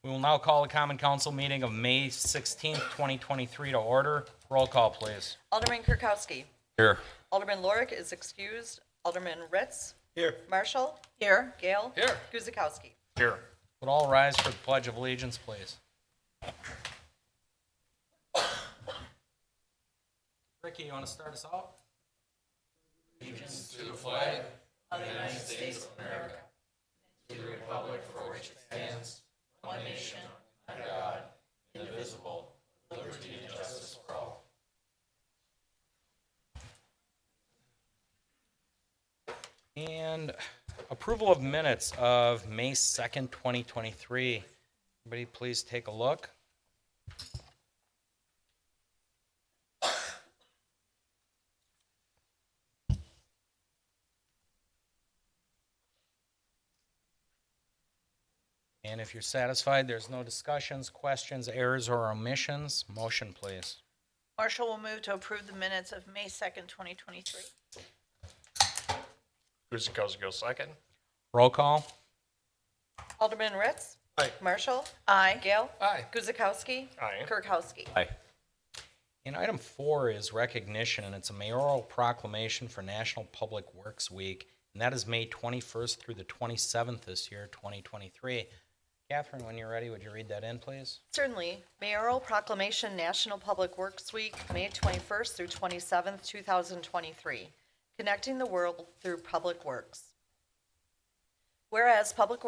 We will now call the Common Council meeting of May 16th, 2023 to order. Roll call, please. Alderman Kirkowski. Here. Alderman Lorik is excused. Alderman Ritz. Here. Marshall. Here. Gale. Here. Guzekowski. Here. Would all rise for the Pledge of Allegiance, please? Ricky, you want to start us out? And approval of minutes of May 2nd, 2023. Everybody please take a look. And if you're satisfied, there's no discussions, questions, errors, or omissions, motion please. Marshall will move to approve the minutes of May 2nd, 2023. Guzekowski goes second. Roll call. Alderman Ritz. Aye. Marshall. Aye. Gale. Aye. Guzekowski. Aye. Kirkowski. Aye. And item 4 is recognition, and it's a mayoral proclamation for National Public Works Week, and that is May 21st through the 27th this year, 2023. Catherine, when you're ready, would you read that in, please? Certainly. Mayoral Proclamation National Public Works Week, May 21st through 27th, 2023. Connecting the world through public works. Whereas public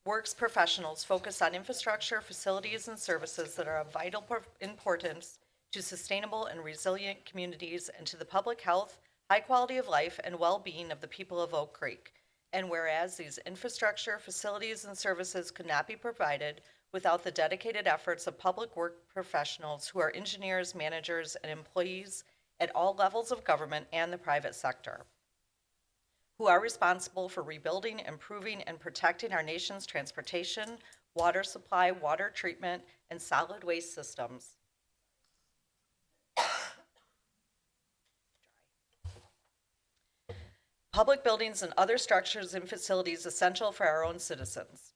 works professionals focus on infrastructure, facilities, and services that are of vital importance to sustainable and resilient communities and to the public health, high quality of life, and well-being of the people of Oak Creek. And whereas these infrastructure, facilities, and services could not be provided without the dedicated efforts of public work professionals who are engineers, managers, and employees at all levels of government and the private sector, who are responsible for rebuilding, improving, and protecting our nation's transportation, water supply, water treatment, and solid waste systems. Public buildings and other structures and facilities essential for our own citizens.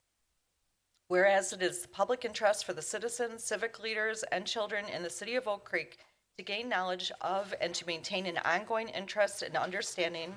Whereas it is the public interest for the citizens, civic leaders, and children in the city of Oak Creek to gain knowledge of and to maintain an ongoing interest and understanding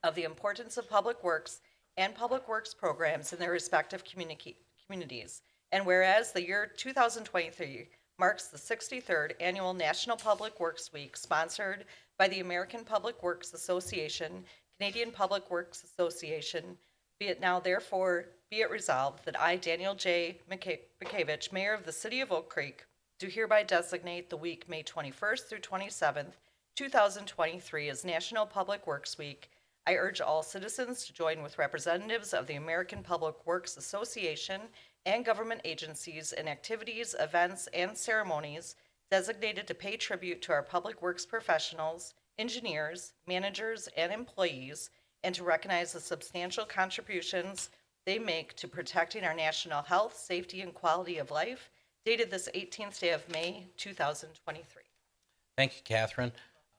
of the importance of public works and public works programs in their respective communities. And whereas the year 2023 marks the 63rd Annual National Public Works Week, sponsored by the American Public Works Association, Canadian Public Works Association, be it now therefore be it resolved that I, Daniel J. Mikavich, Mayor of the City of Oak Creek, do hereby designate the week May 21st through 27th, 2023 as National Public Works Week. I urge all citizens to join with representatives of the American Public Works Association and government agencies in activities, events, and ceremonies designated to pay tribute to our public works professionals, engineers, managers, and employees, and to recognize the substantial contributions they make to protecting our national health, safety, and quality of life, dated this 18th day of May, 2023. Thank you, Catherine.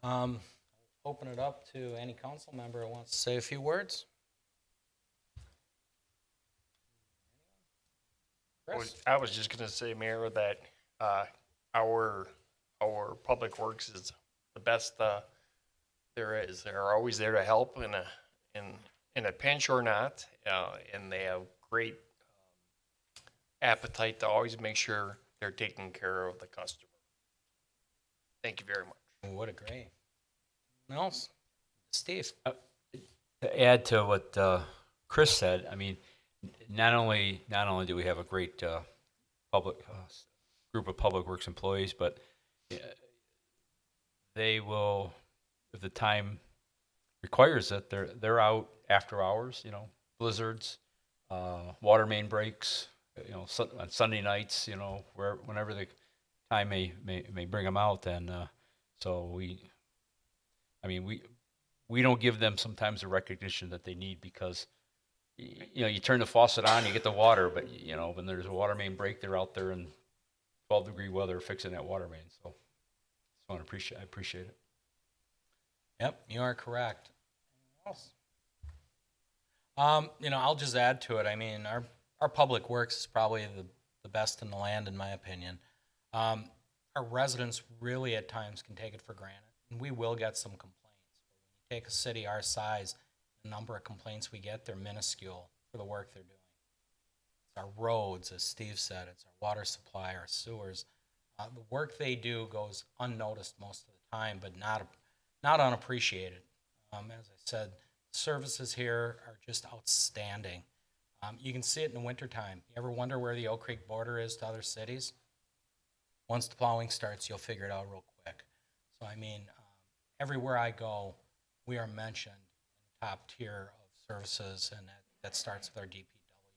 Open it up to any council member who wants to say a few words. Chris? I was just going to say, Mayor, that our public works is the best there is. They're always there to help in a pinch or not, and they have great appetite to always make sure they're taking care of the customer. Thank you very much. What a great. Anyone else? Steve? To add to what Chris said, I mean, not only do we have a great public group of public works employees, but they will, if the time requires it, they're out after hours. You know, blizzards, water main breaks. You know, on Sunday nights. You know, whenever the time may bring them out, and so we don't give them sometimes the recognition that they need, because you know, you turn the faucet on, you get the water, but you know, when there's a water main break, they're out there in 12-degree weather fixing that water main. So I appreciate it. Yep, you are correct. Anyone else? You know, I'll just add to it. I mean, our public works is probably the best in the land, in my opinion. Our residents really at times can take it for granted, and we will get some complaints. But when you take a city our size, the number of complaints we get, they're minuscule for the work they're doing. It's our roads, as Steve said, it's our water supply, our sewers. The work they do goes unnoticed most of the time, but not unappreciated. As I said, services here are just outstanding. You can see it in the wintertime. You ever wonder where the Oak Creek border is to other cities? Once the plowing starts, you'll figure it out real quick. So, I mean, everywhere I go, we are mentioned in the top tier of services, and that starts with our DPW. So,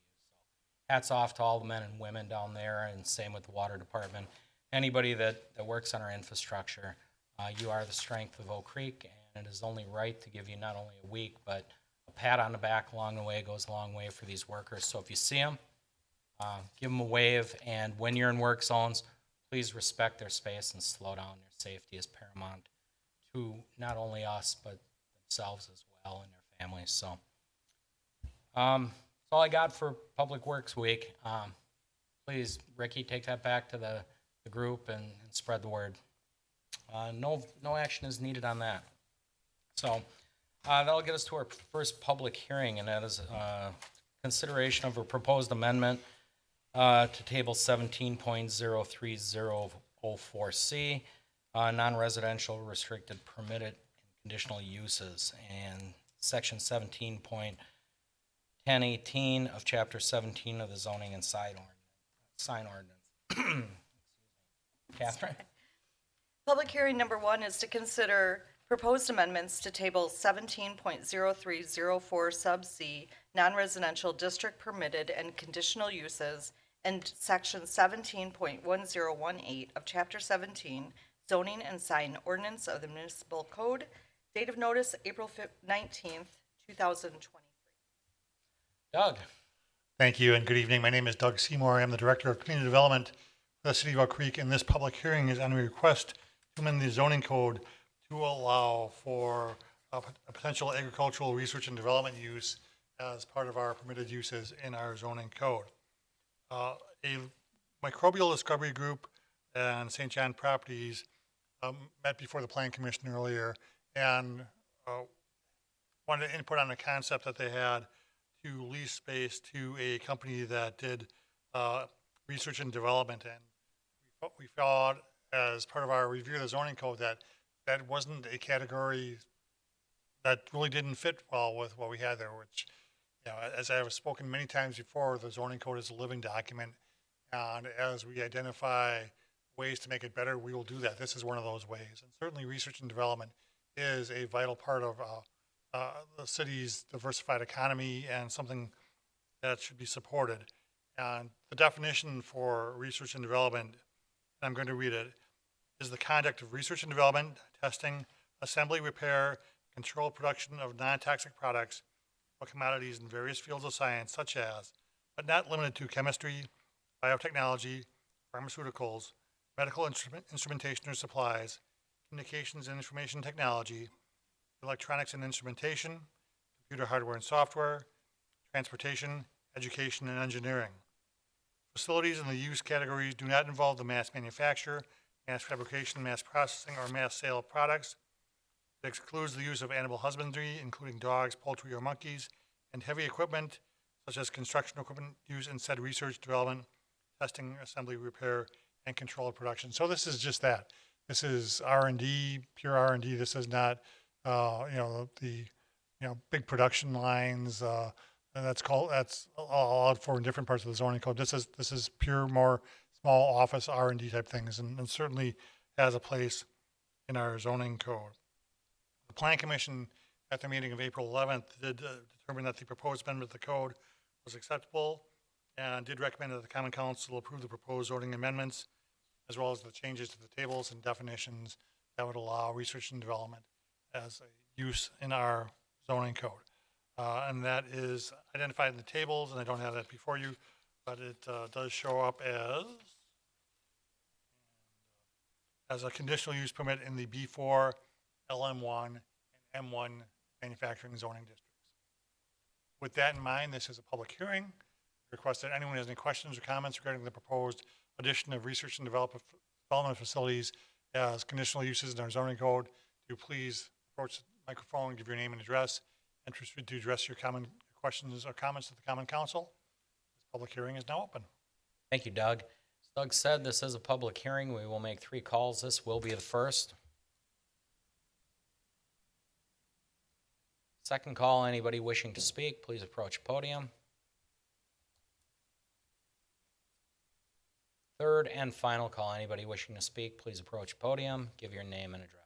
hats off to all the men and women down there, and same with the water department. Anybody that works on our infrastructure, you are the strength of Oak Creek, and it is only right to give you not only a week, but a pat on the back along the way goes a long way for these workers. So if you see them, give them a wave, and when you're in work zones, please respect their space and slow down. Their safety is paramount to not only us, but themselves as well and their families. So that's all I got for Public Works Week. Please, Ricky, take that back to the group and spread the word. No action is needed on that. So that'll get us to our first public hearing, and that is consideration of a proposed amendment to table 17.03004C, non-residential restricted permitted and conditional uses, and section 17.1018 of chapter 17 of the zoning and sign ordinance. Catherine? Public hearing number 1 is to consider proposed amendments to table 17.0304 sub C, non-residential district permitted and conditional uses, and section 17.1018 of chapter 17, zoning and sign ordinance of the municipal code. Date of notice, April 19th, 2023. Doug? Thank you and good evening. My name is Doug Seymour. I'm the Director of Community Development for the City of Oak Creek, and this public hearing is on a request to amend the zoning code to allow for a potential agricultural research and development use as part of our permitted uses in our zoning code. A microbial discovery group and St. John Properties met before the Plan Commission earlier and wanted to input on a concept that they had to lease space to a company that did research and development. And we thought, as part of our review of the zoning code, that wasn't a category that really didn't fit well with what we had there, which, you know, as I have spoken many times before, the zoning code is a living document. And as we identify ways to make it better, we will do that. This is one of those ways. And certainly research and development is a vital part of the city's diversified economy and something that should be supported. And the definition for research and development, and I'm going to read it, is the conduct of research and development, testing, assembly, repair, controlled production of non-toxic products or commodities in various fields of science, such as, but not limited to, chemistry, biotechnology, pharmaceuticals, medical instrumentation or supplies, communications and information technology, electronics and instrumentation, computer hardware and software, transportation, education, and engineering. Facilities in the use categories do not involve the mass manufacture, mass fabrication, mass processing, or mass sale of products. It excludes the use of animal husbandry, including dogs, poultry, or monkeys, and heavy equipment, such as construction equipment used in said research, development, testing, assembly, repair, and controlled production. So this is just that. This is R&D, pure R&D. This is not, big production lines. That's allowed for in different parts of the zoning code. This is pure, more small office R&D type things, and certainly has a place in our zoning code. The Plan Commission, at the meeting of April 11th, did determine that the proposed amendment to the code was acceptable and did recommend that the Common Council approve the proposed zoning amendments, as well as the changes to the tables and definitions that would allow research and development as a use in our zoning code. And that is identified in the tables, and I don't have that before you, but it does show up as a conditional use permit in the B4, LM1, and M1 manufacturing zoning districts. With that in mind, this is a public hearing. request that anyone has any questions or comments regarding the proposed addition of research and development facilities as conditional uses in our zoning code, do please approach the microphone, give your name and address, interested to address your common questions or comments to the common council. This public hearing is now open. Thank you, Doug. As Doug said, this is a public hearing. We will make 3 calls. This will be the first. Second call, anybody wishing to speak, please approach podium. Third and final call, anybody wishing to speak, please approach podium, give your name and address.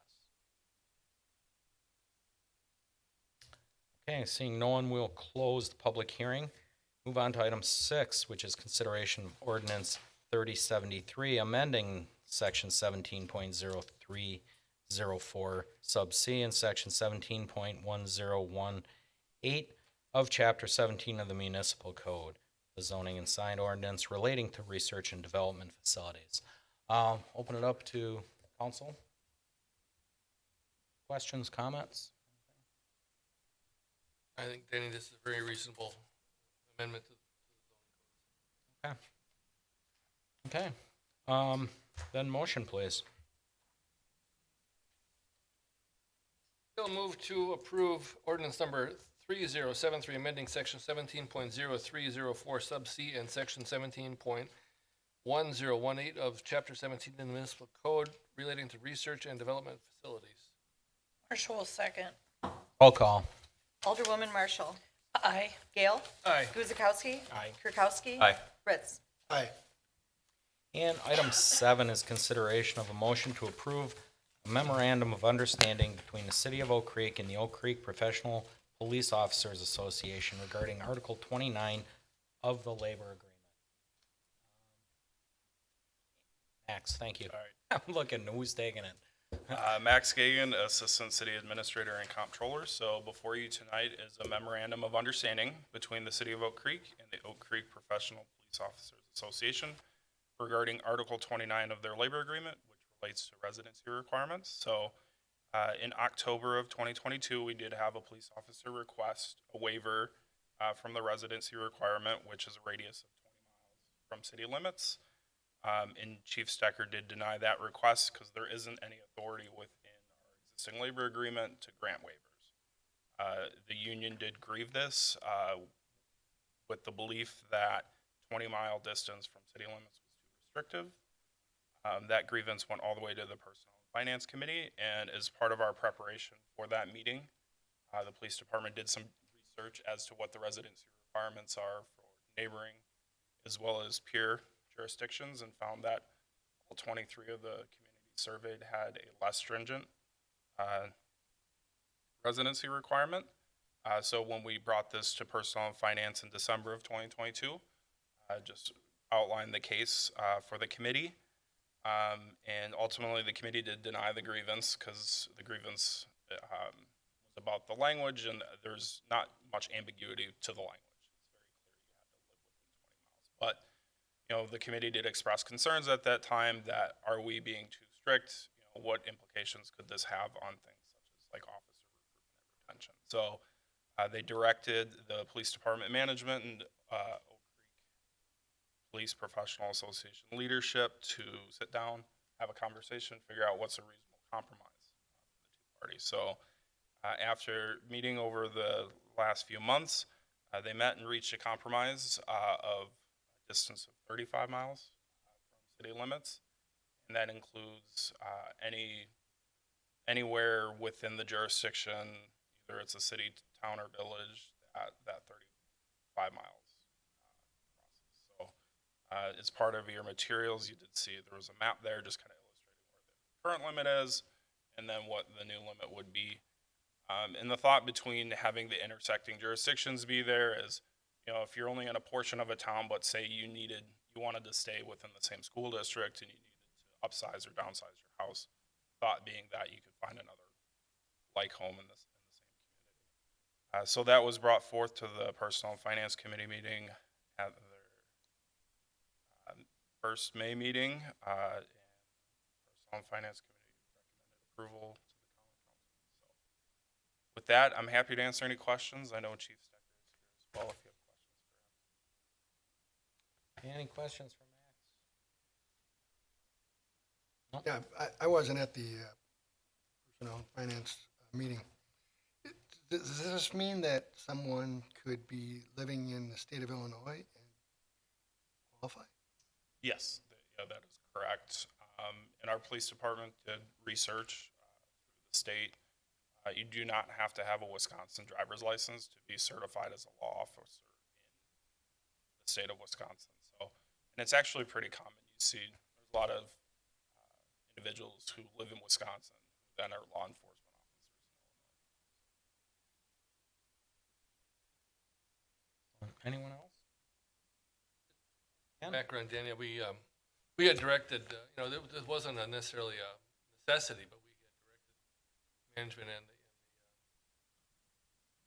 Okay, seeing no one, we'll close the public hearing. Move on to item 6, which is consideration of ordinance 3073, amending section 17.0304 sub C and section 17.1018 of chapter 17 of the municipal code, the zoning and sign ordinance relating to research and development facilities. Open it up to council. Questions, comments? I think, Danny, this is a very reasonable amendment to the Okay. Then motion, please. Bill move to approve ordinance number 3073, amending section 17.0304 sub C and section 17.1018 of chapter 17 in the municipal code relating to research and development facilities. Marshall will second. Roll call. Alderwoman Marshall. Aye. Gale. Aye. Guzekowski. Aye. Kirkowski. Aye. Fritz. And item 7 is consideration of a motion to approve a memorandum of understanding between the City of Oak Creek and the Oak Creek Professional Police Officers Association regarding Article 29 of the labor agreement. Max, thank you. All right. I'm looking, who's taking it? Max Gagan, Assistant City Administrator and Comptroller. So before you tonight is a memorandum of understanding between the City of Oak Creek and the Oak Creek Professional Police Officers Association regarding Article 29 of their labor agreement, which relates to residency requirements. So in October of 2022, we did have a police officer request a waiver from the residency requirement, which is a radius of 20 miles from city limits. And Chief Stecker did deny that request because there isn't any authority within our existing labor agreement to grant waivers. The union did grieve this with the belief that 20-mile distance from city limits was too restrictive. That grievance went all the way to the Personnel and Finance Committee, and as part of our preparation for that meeting, the police department did some research as to what the residency requirements are for neighboring as well as peer jurisdictions, and found that all 23 of the communities surveyed had a less stringent residency requirement. So when we brought this to Personnel and Finance in December of 2022, just outlined the case for the committee. And ultimately, the committee did deny the grievance because the grievance was about the language, and there's not much ambiguity to the language. It's very clear you have to live within 20 miles. But the committee did express concerns at that time that are we being too strict? What implications could this have on things such as like officer recruitment and retention? So they directed the police department management and Oak Creek Police Professional Association leadership to sit down, have a conversation, figure out what's a reasonable compromise for the two parties. So after meeting over the last few months, they met and reached a compromise of distance of 35 miles from city limits, and that includes anywhere within the jurisdiction, either it's a city, town, or village, that 35 miles crosses. So as part of your materials, you did see there was a map there just kind of illustrating where the current limit is and then what the new limit would be. And the thought between having the intersecting jurisdictions be there is, if you're only in a portion of a town, but say you wanted to stay within the same school district and you needed to upsize or downsize your house, thought being that you could find another like home in the same community. So that was brought forth to the Personnel and Finance Committee meeting at their first May meeting, and Personnel and Finance Committee recommended approval to the Common Council. So with that, I'm happy to answer any questions. I know Chief Stecker is here as well if you have questions for him. Any questions for Max? Yeah, I wasn't at the personnel and finance meeting. Does this mean that someone could be living in the state of Illinois and qualify? Yes, yeah, that is correct. And our police department did research through the state. You do not have to have a Wisconsin driver's license to be certified as a law officer in the state of Wisconsin. So, and it's actually pretty common. You see, there's a lot of individuals who live in Wisconsin who then are law enforcement officers in Illinois. Anyone else? Ken? Background, Daniel, we had directed, this wasn't necessarily a necessity, but we had directed management and the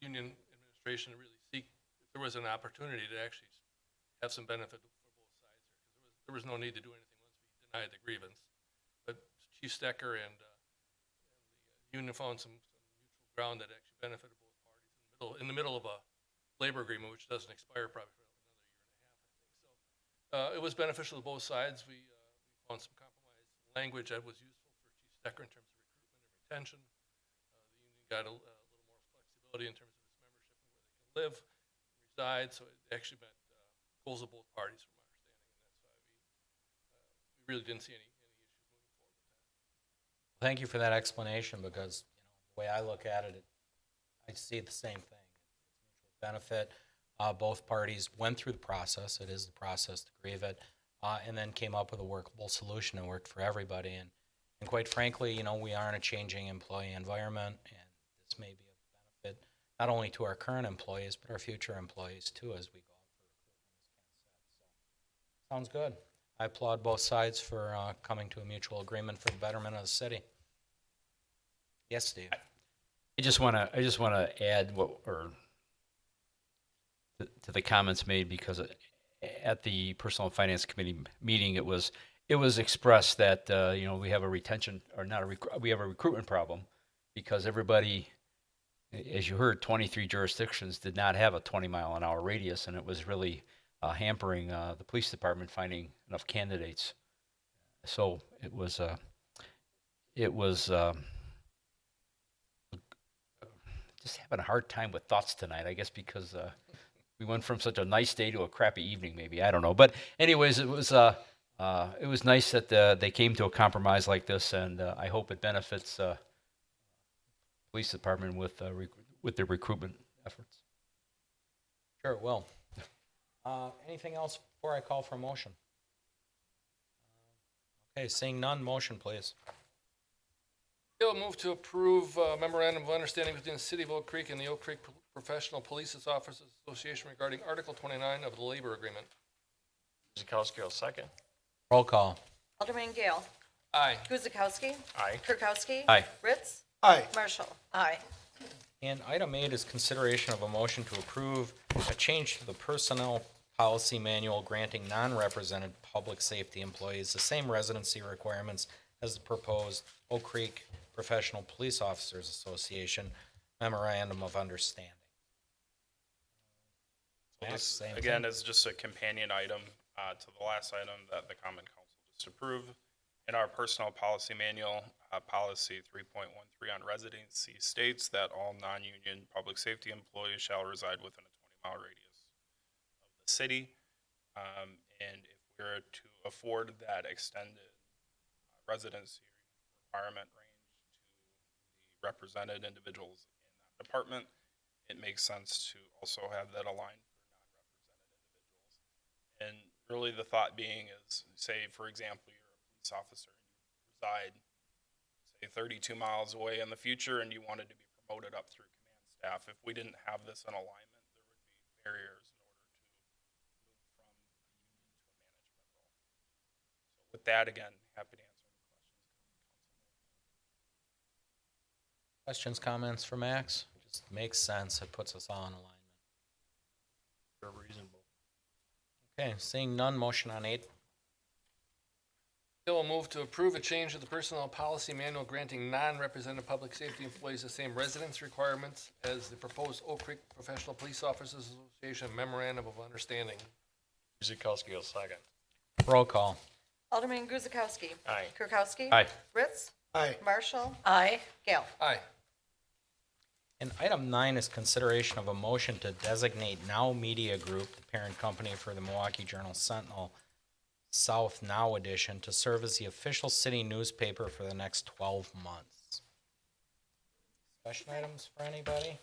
union administration to really seek, if there was an opportunity to actually have some benefit for both sides here, because there was no need to do anything once we denied the grievance. But Chief Stecker and the union found some mutual ground that actually benefited both parties in the middle of a labor agreement, which doesn't expire probably for another year and a half, I think. So it was beneficial to both sides. We found some compromise language that was useful for Chief Stecker in terms of recruitment and retention. The union got a little more flexibility in terms of its membership and where they can live and reside. So it actually met goals of both parties, from my understanding, and that's why we really didn't see any issues moving forward with that. Thank you for that explanation, because, the way I look at it, I see the same thing. It's mutual benefit. Both parties went through the process. It is the process to grieve it, and then came up with a workable solution that worked for everybody. And quite frankly, we are in a changing employee environment, and this may be of benefit not only to our current employees, but our future employees too, as we go out for recruitment, as Ken said. So, sounds good. I applaud both sides for coming to a mutual agreement for the betterment of the city. Yes, Steve. I just want to add to the comments made, because at the Personnel and Finance Committee meeting, it was expressed that we have a retention, or not we have a recruitment problem, because everybody, as you heard, 23 jurisdictions did not have a 20-mile-an-hour radius, and it was really hampering the police department finding enough candidates. So it was just having a hard time with thoughts tonight, I guess, because we went from such a nice day to a crappy evening, maybe. I don't know. But anyways, it was nice that they came to a compromise like this, and I hope it benefits police department with their recruitment efforts. Sure, it will. Anything else before I call for a motion? Okay, seeing none, motion, please. Bill, move to approve memorandum of understanding between the City of Oak Creek and the Oak Creek Professional Police Officers Association regarding Article 29 of the labor agreement. Guzekowski will second. Roll call. Alderman Gale. Aye. Guzekowski. Aye. Kirkowski. Aye. Ritz. Aye. Marshall. Aye. And item 8 is consideration of a motion to approve a change to the personnel policy manual granting non-represented public safety employees the same residency requirements as the proposed Oak Creek Professional Police Officers Association Memorandum of Understanding. So Max, this, same again, thing. is just a companion item to the last item that the Common Council just approved. In our personnel policy manual, policy 3.13 on residency states that all non-union public safety employees shall reside within a 20-mile radius of the city. And if we were to afford that extended residency requirement range to the represented individuals in that department, it makes sense to also have that aligned for non-represented individuals. And really the thought being is, say, for example, you're a police officer and you reside, say, 32 miles away in the future and you wanted to be promoted up through command staff. If we didn't have this in alignment, there would be barriers in order to move from a union to a management role. So with that, again, happy to answer any questions. Questions, comments for Max? Just makes sense. It puts us all in alignment. Very reasonable. Okay, seeing none, motion on 8. Bill will move to approve a change to the personnel policy manual granting non-represented public safety employees the same residence requirements as the proposed Oak Creek Professional Police Officers Association Memorandum of Understanding. Guzekowski will second. Roll call. Alderman Guzekowski. Aye. Kirkowski. Aye. Ritz. Aye. Marshall. Aye. Gale. Aye. And item 9 is consideration of a motion to designate Now Media Group, the parent company for the Milwaukee Journal Sentinel South Now edition, to serve as the official city newspaper for the next 12 months. Discussion items for anybody?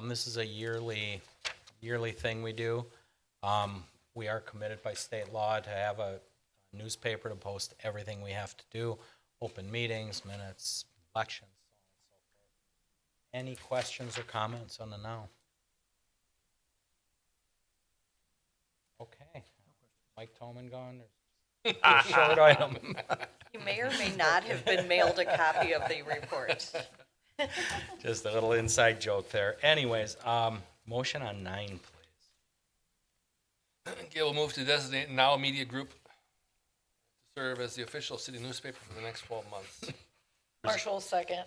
This is a yearly thing we do. We are committed by state law to have a newspaper to post everything we have to do, open meetings, minutes, elections, so on and so forth. Any questions or comments on the Now? Okay. Mike Toman gone? Or short item. You may or may not have been mailed a copy of the report. Just a little inside joke there. Anyways, motion on 9, please. Gail will move to designate Now Media Group to serve as the official city newspaper for the next 12 months. Marshall will second.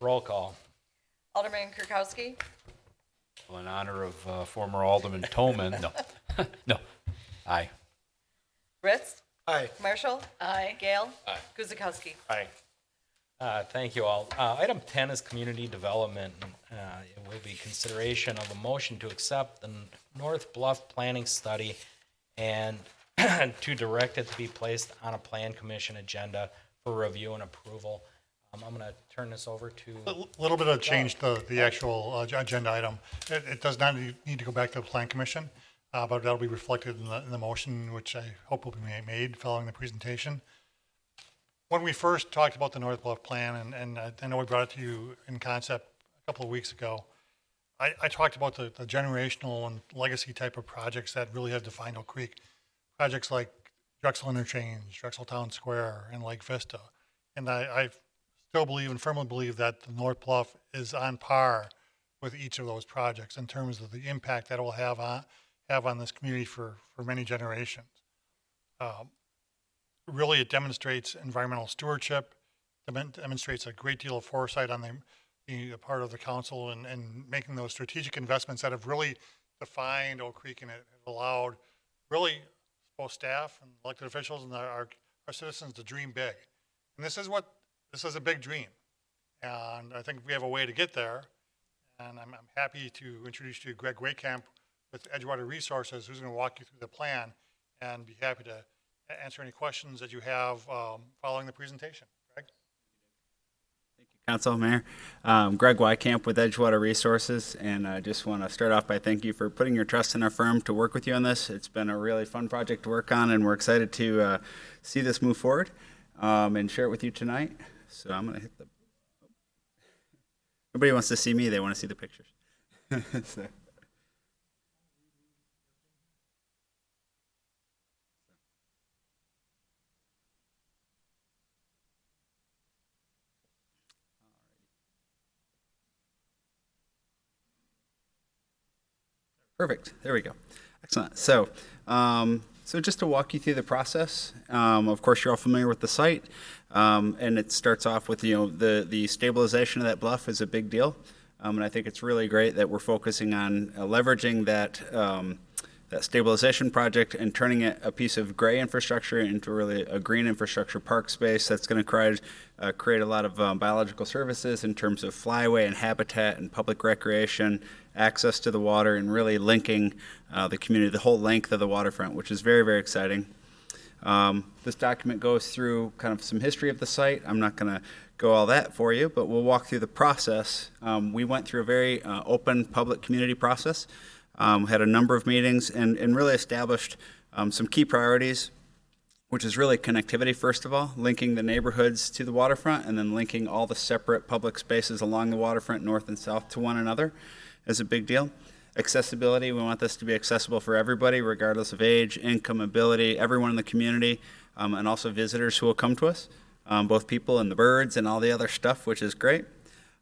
Roll call. Alderman Kirkowski. Well, in honor of former Alderman Toman, no. No. Aye. Ritz. Aye. Marshall. Aye. Gale. Aye. Guzekowski. Aye. Thank you all. Item 10 is community development. It will be consideration of a motion to accept the North Bluff Planning Study and to direct it to be placed on a plan commission agenda for review and approval. I'm going to turn this over to, A little bit of change to the actual agenda item. It does not need to go back to the Plan Commission, but that'll be reflected in the motion, which I hope will be made following the presentation. When we first talked about the North Bluff Plan, and I know we brought it to you in concept a couple of weeks ago, I talked about the generational and legacy type of projects that really have defined Oak Creek. Projects like Drexel Interchange, Drexel Town Square, and Lake Vista. And I still believe and firmly believe that the North Bluff is on par with each of those projects in terms of the impact that it will have on this community for many generations. Really, it demonstrates environmental stewardship, demonstrates a great deal of foresight on the part of the council and making those strategic investments that have really defined Oak Creek and it allowed really both staff and elected officials and our citizens to dream big. And this is a big dream. And I think we have a way to get there. And I'm happy to introduce you to Greg Waycamp with Edgewater Resources, who's going to walk you through the plan and be happy to answer any questions that you have following the presentation. Greg? Council, Mayor. Greg Wykamp with Edgewater Resources, and I just want to start off by thank you for putting your trust in our firm to work with you on this. It's been a really fun project to work on, and we're excited to see this move forward and share it with you tonight. So I'm going to hit the... Nobody wants to see me, they want to see the pictures. So. Perfect. There we go. Excellent. So, so just to walk you through the process, of course, you're all familiar with the site, and it starts off with, the stabilization of that bluff is a big deal, and I think it's really great that we're focusing on leveraging that that stabilization project and turning it a piece of gray infrastructure into really a green infrastructure park space that's going to create a lot of biological services in terms of flyway and habitat and public recreation, access to the water, and really linking the community the whole length of the waterfront, which is very, very exciting. This document goes through kind of some history of the site. I'm not going to go all that for you, but we'll walk through the process. We went through a very open public community process, had a number of meetings, and really established some key priorities, which is really connectivity, first of all, linking the neighborhoods to the waterfront, and then linking all the separate public spaces along the waterfront, north and south, to one another is a big deal. Accessibility, we want this to be accessible for everybody, regardless of age, income, ability, everyone in the community, and also visitors who will come to us, both people and the birds and all the other stuff, which is great.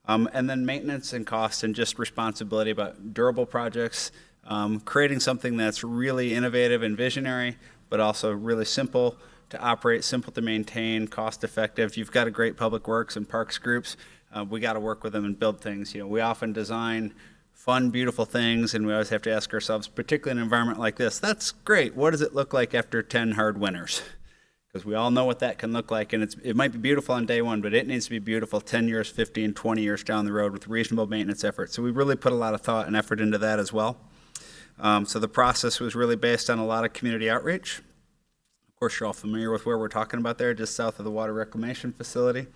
And then maintenance and cost and just responsibility about durable projects, creating something that's really innovative and visionary, but also really simple to operate, simple to maintain, cost effective. You've got a great public works and parks groups. We got to work with them and build things. We often design fun, beautiful things, and we always have to ask ourselves, particularly in an environment like this, that's great. What does it look like after 10 hard winters? Because we all know what that can look like, and it might be beautiful on day one, but it needs to be beautiful 10 years, 15, 20 years down the road with reasonable maintenance efforts. So we really put a lot of thought and effort into that as well. So the process was really based on a lot of community outreach. Of course, you're all familiar with where we're talking about there, just south of the water reclamation facility.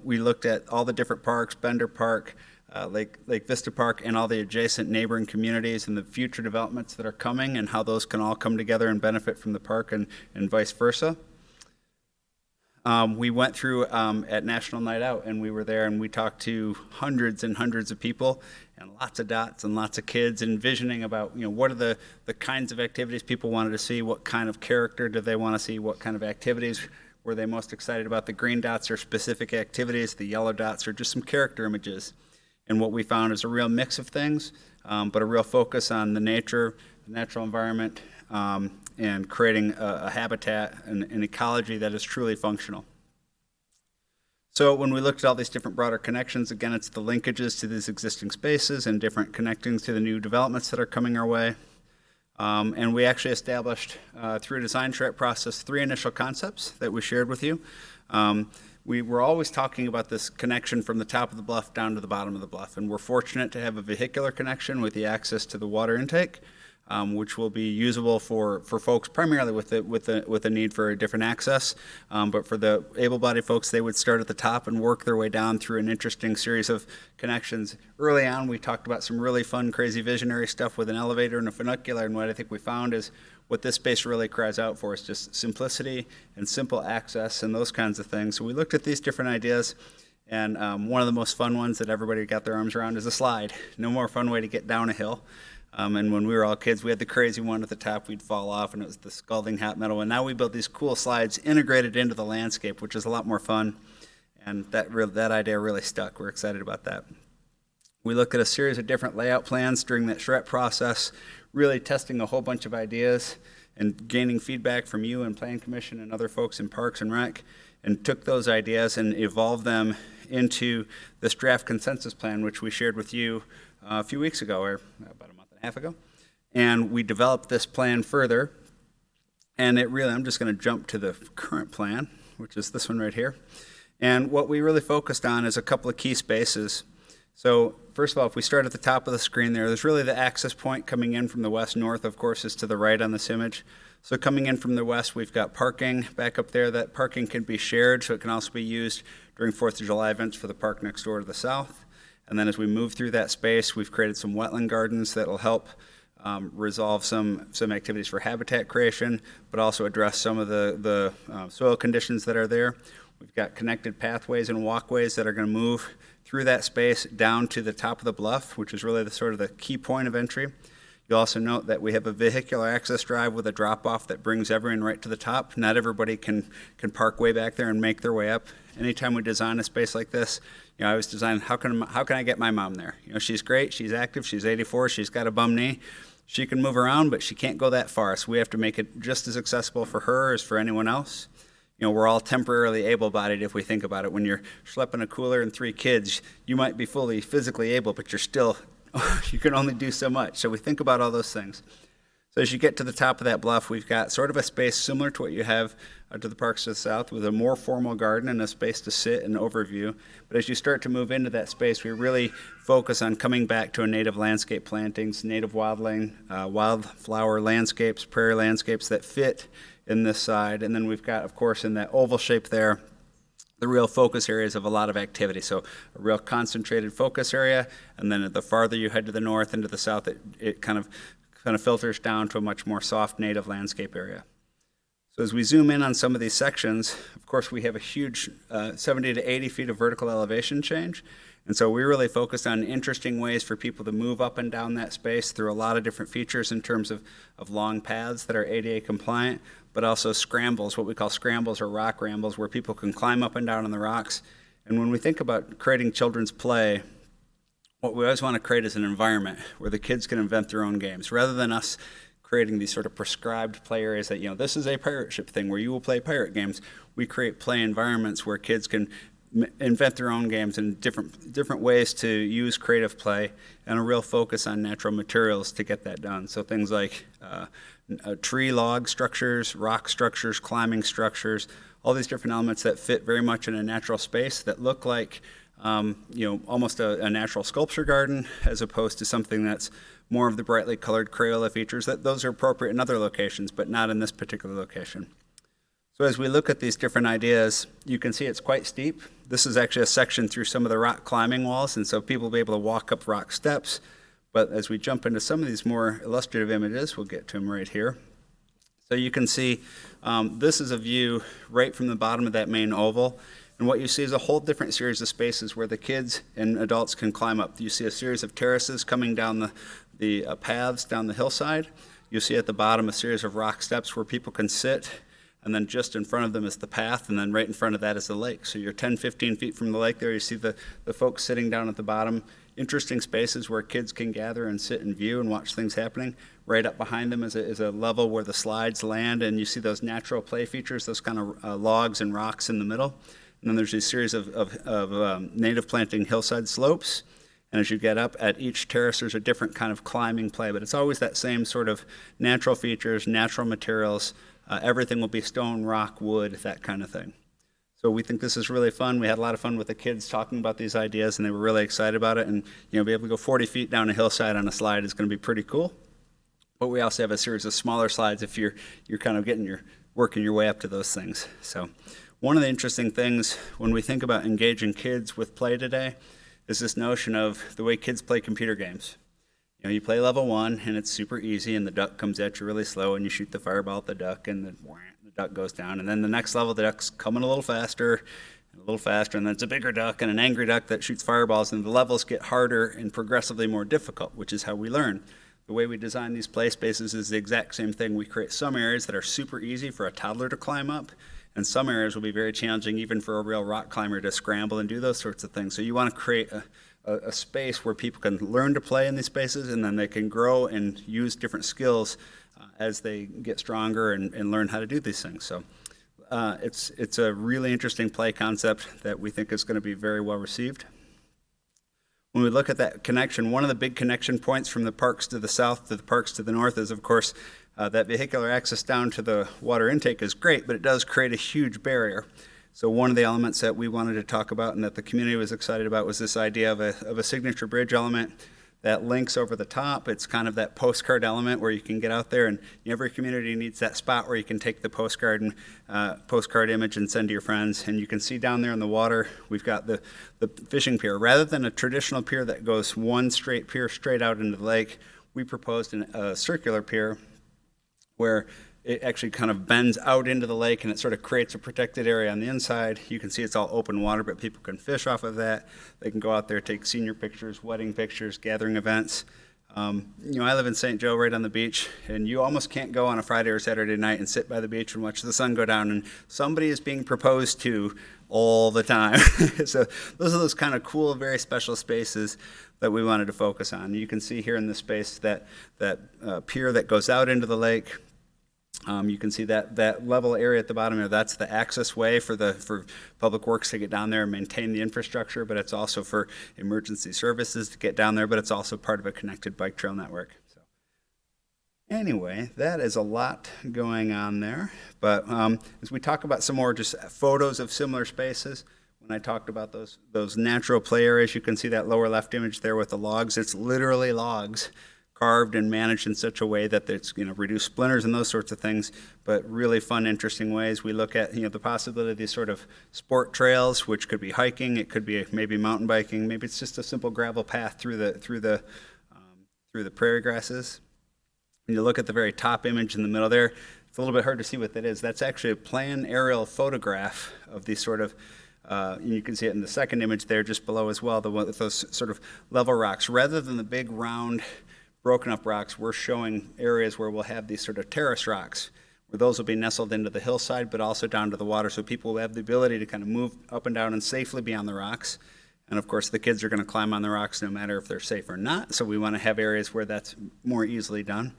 We looked at all the different parks, Bender Park, Lake Vista Park, and all the adjacent neighboring communities and the future developments that are coming and how those can all come together and benefit from the park and vice versa. We went through at National Night Out, and we were there and we talked to hundreds and hundreds of people and lots of dots and lots of kids, envisioning about, what are the kinds of activities people wanted to see, what kind of character did they want to see, what kind of activities were they most excited about. The green dots are specific activities, the yellow dots are just some character images. And what we found is a real mix of things, but a real focus on the nature, the natural environment, and creating a habitat and an ecology that is truly functional. So when we looked at all these different broader connections, again, it's the linkages to these existing spaces and different connectings to the new developments that are coming our way. And we actually established, through a design charrette process, 3 initial concepts that we shared with you. We were always talking about this connection from the top of the bluff down to the bottom of the bluff, and we're fortunate to have a vehicular connection with the access to the water intake, which will be usable for folks primarily with a need for a different access. But for the able-bodied folks, they would start at the top and work their way down through an interesting series of connections. Early on, we talked about some really fun, crazy, visionary stuff with an elevator and a funicular, and what I think we found is what this space really cries out for is just simplicity and simple access and those kinds of things. So we looked at these different ideas, and one of the most fun ones that everybody got their arms around is a slide. No more fun way to get down a hill. And when we were all kids, we had the crazy one at the top, we'd fall off, and it was the scalding hot metal. And now we build these cool slides integrated into the landscape, which is a lot more fun. And that idea really stuck. We're excited about that. We looked at a series of different layout plans during that charrette process, really testing a whole bunch of ideas and gaining feedback from you and Plan Commission and other folks in Parks and Rec, and took those ideas and evolved them into this draft consensus plan, which we shared with you a few weeks ago, or about a month and a half ago. And we developed this plan further, and I'm just going to jump to the current plan, which is this one right here. And what we really focused on is a couple of key spaces. So first of all, if we start at the top of the screen there's really the access point coming in from the west-north, of course, is to the right on this image. So coming in from the west, we've got parking back up there. That parking can be shared, so it can also be used during 4th of July events for the park next door to the south. And then as we move through that space, we've created some wetland gardens that will help resolve some activities for habitat creation, but also address some of the soil conditions that are there. We've got connected pathways and walkways that are going to move through that space down to the top of the bluff, which is really the key point of entry. You'll also note that we have a vehicular access drive with a drop-off that brings everyone right to the top. Not everybody can park way back there and make their way up. Anytime we design a space like this, I always design, how can I get my mom there? She's great, she's active, she's 84, she's got a bum knee. She can move around, but she can't go that far, so we have to make it just as accessible for her as for anyone else. We're all temporarily able-bodied if we think about it. When you're schlepping a cooler and 3 kids, you might be fully physically able, but you can only do so much. So we think about all those things. So as you get to the top of that bluff, we've got sort of a space similar to what you have to the parks to the south, with a more formal garden and a space to sit and overview. But as you start to move into that space, we really focus on coming back to a native landscape plantings, native wildling, wildflower landscapes, prairie landscapes that fit in this side. And then we've got, of course, in that oval shape there, the real focus areas of a lot of activity. So a real concentrated focus area, and then the farther you head to the north and to the south, it kind of filters down to a much more soft native landscape area. So as we zoom in on some of these sections, of course, we have a huge 70 to 80 feet of vertical elevation change. And so we really focused on interesting ways for people to move up and down that space through a lot of different features in terms of long paths that are ADA compliant, but also scrambles, what we call scrambles or rock rambles, where people can climb up and down on the rocks. And when we think about creating children's play, what we always want to create is an environment where the kids can invent their own games, rather than us creating these sort of prescribed play areas that, this is a pirate ship thing where you will play pirate games. We create play environments where kids can invent their own games and different ways to use creative play, and a real focus on natural materials to get that done. So things like tree log structures, rock structures, climbing structures, all these different elements that fit very much in a natural space that look like almost a natural sculpture garden, as opposed to something that's more of the brightly colored Crayola features. That those are appropriate in other locations, but not in this particular location. So as we look at these different ideas, you can see it's quite steep. This is actually a section through some of the rock climbing walls, and so people will be able to walk up rock steps. But as we jump into some of these more illustrative images, we'll get to them right here. So you can see this is a view right from the bottom of that main oval. And what you see is a whole different series of spaces where the kids and adults can climb up. You see a series of terraces coming down the paths down the hillside. You see at the bottom a series of rock steps where people can sit, and then just in front of them is the path, and then right in front of that is the lake. So you're 10, 15 feet from the lake there. You see the folks sitting down at the bottom. Interesting spaces where kids can gather and sit and view and watch things happening. Right up behind them is a level where the slides land, and you see those natural play features, those kind of logs and rocks in the middle. And then there's a series of native planting hillside slopes. And as you get up at each terrace, there's a different kind of climbing play, but it's always that same sort of natural features, natural materials. Everything will be stone, rock, wood, that kind of thing. So we think this is really fun. We had a lot of fun with the kids talking about these ideas, and they were really excited about it. And be able to go 40 feet down a hillside on a slide is going to be pretty cool. But we also have a series of smaller slides if you're kind of working your way up to those things. So one of the interesting things when we think about engaging kids with play today is this notion of the way kids play computer games. You play level 1, and it's super easy, and the duck comes at you really slow, and you shoot the fireball at the duck, and the duck goes down. And then the next level, the duck's coming a little faster, and then it's a bigger duck and an angry duck that shoots fireballs, and the levels get harder and progressively more difficult, which is how we learn. The way we design these play spaces is the exact same thing. We create some areas that are super easy for a toddler to climb up, and some areas will be very challenging even for a real rock climber to scramble and do those sorts of things. So you want to create a space where people can learn to play in these spaces, and then they can grow and use different skills as they get stronger and learn how to do these things. So it's a really interesting play concept that we think is going to be very well received. When we look at that connection, one of the big connection points from the parks to the south to the parks to the north is, of course, that vehicular access down to the water intake is great, but it does create a huge barrier. So one of the elements that we wanted to talk about and that the community was excited about was this idea of a signature bridge element that links over the top. It's kind of that postcard element where you can get out there, and every community needs that spot where you can take the postcard image and send to your friends. And you can see down there in the water, we've got the fishing pier. Rather than a traditional pier that goes one straight pier straight out into the lake, we proposed a circular pier where it actually kind of bends out into the lake, and it sort of creates a protected area on the inside. You can see it's all open water, but people can fish off of that. They can go out there, take senior pictures, wedding pictures, gathering events. I live in St. Joe right on the beach, and you almost can't go on a Friday or Saturday night and sit by the beach and watch the sun go down, and somebody is being proposed to all the time. So those are those kind of cool, very special spaces that we wanted to focus on. You can see here in this space that pier that goes out into the lake. You can see that level area at the bottom there. That's the access way for Public Works to get down there and maintain the infrastructure, but it's also for emergency services to get down there, but it's also part of a connected bike trail network. So anyway, that is a lot going on there. But as we talk about some more just photos of similar spaces, when I talked about those natural play areas, you can see that lower left image there with the logs. It's literally logs carved and managed in such a way that it's reduce splinters and those sorts of things, but really fun, interesting ways. We look at the possibility of these sort of sport trails, which could be hiking, it could be maybe mountain biking, maybe it's just a simple gravel path through the prairie grasses. When you look at the very top image in the middle there, it's a little bit hard to see what that is. That's actually a plan aerial photograph of these sort of you can see it in the second image there just below as well, the one with those sort of level rocks. Rather than the big round broken up rocks, we're showing areas where we'll have these sort of terrace rocks, where those will be nestled into the hillside, but also down to the water, so people will have the ability to kind of move up and down and safely be on the rocks. And of course, the kids are going to climb on the rocks no matter if they're safe or not, so we want to have areas where that's more easily done.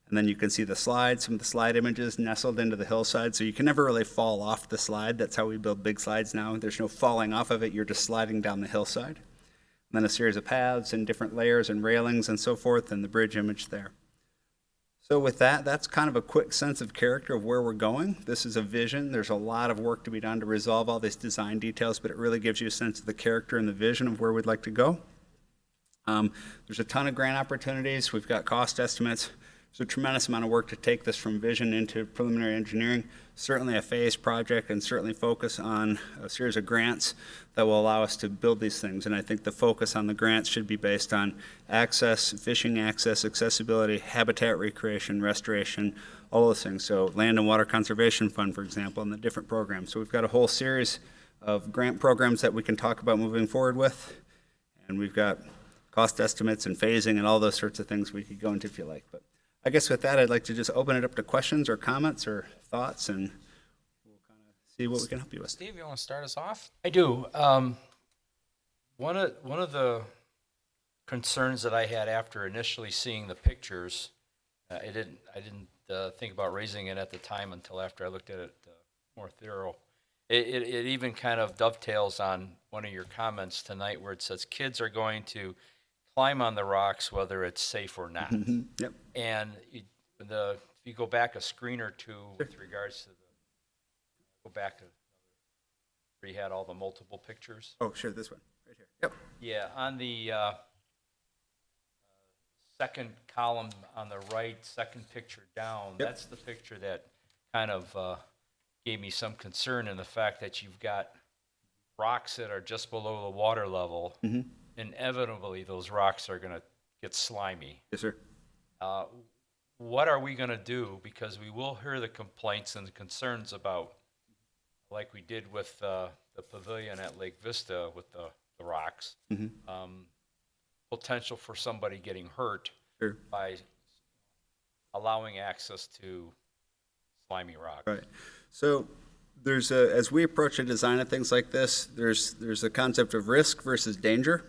And then you can see the slide, some of the slide images nestled into the hillside. So you can never really fall off the slide. That's how we build big slides now. There's no falling off of it. You're just sliding down the hillside. And then a series of paths and different layers and railings and so forth, and the bridge image there. So with that, that's kind of a quick sense of character of where we're going. This is a vision. There's a lot of work to be done to resolve all these design details, but it really gives you a sense of the character and the vision of where we'd like to go. There's a ton of grant opportunities. We've got cost estimates. There's a tremendous amount of work to take this from vision into preliminary engineering. Certainly a phased project, and certainly focus on a series of grants that will allow us to build these things. And I think the focus on the grants should be based on access, fishing access, accessibility, habitat recreation, restoration, all those things. So Land and Water Conservation Fund, for example, and the different programs. So we've got a whole series of grant programs that we can talk about moving forward with. And we've got cost estimates and phasing and all those sorts of things we could go into if you like. But I guess with that, I'd like to just open it up to questions or comments or thoughts, and we'll kind of see what we can help you with. Steve, you want to start us off? I do. One of the concerns that I had after initially seeing the pictures, I didn't think about raising it at the time until after I looked at it more thorough. It even kind of dovetails on one of your comments tonight where it says kids are going to climb on the rocks whether it's safe or not. Yep. And if you go back a screen or two with regards to go back to where you had all the multiple pictures. Oh, sure, this one, right here. Yep. Yeah, on the second column on the right, second picture down, Yep. that's the picture that kind of gave me some concern in the fact that you've got rocks that are just below the water level. Mm-hmm. Inevitably, those rocks are going to get slimy. Yes, sir. What are we going to do? Because we will hear the complaints and the concerns about, like we did with the pavilion at Lake Vista with the rocks, potential for somebody getting hurt Sure. by allowing access to slimy rock. Right. So there's as we approach a design of things like this, there's a concept of risk versus danger.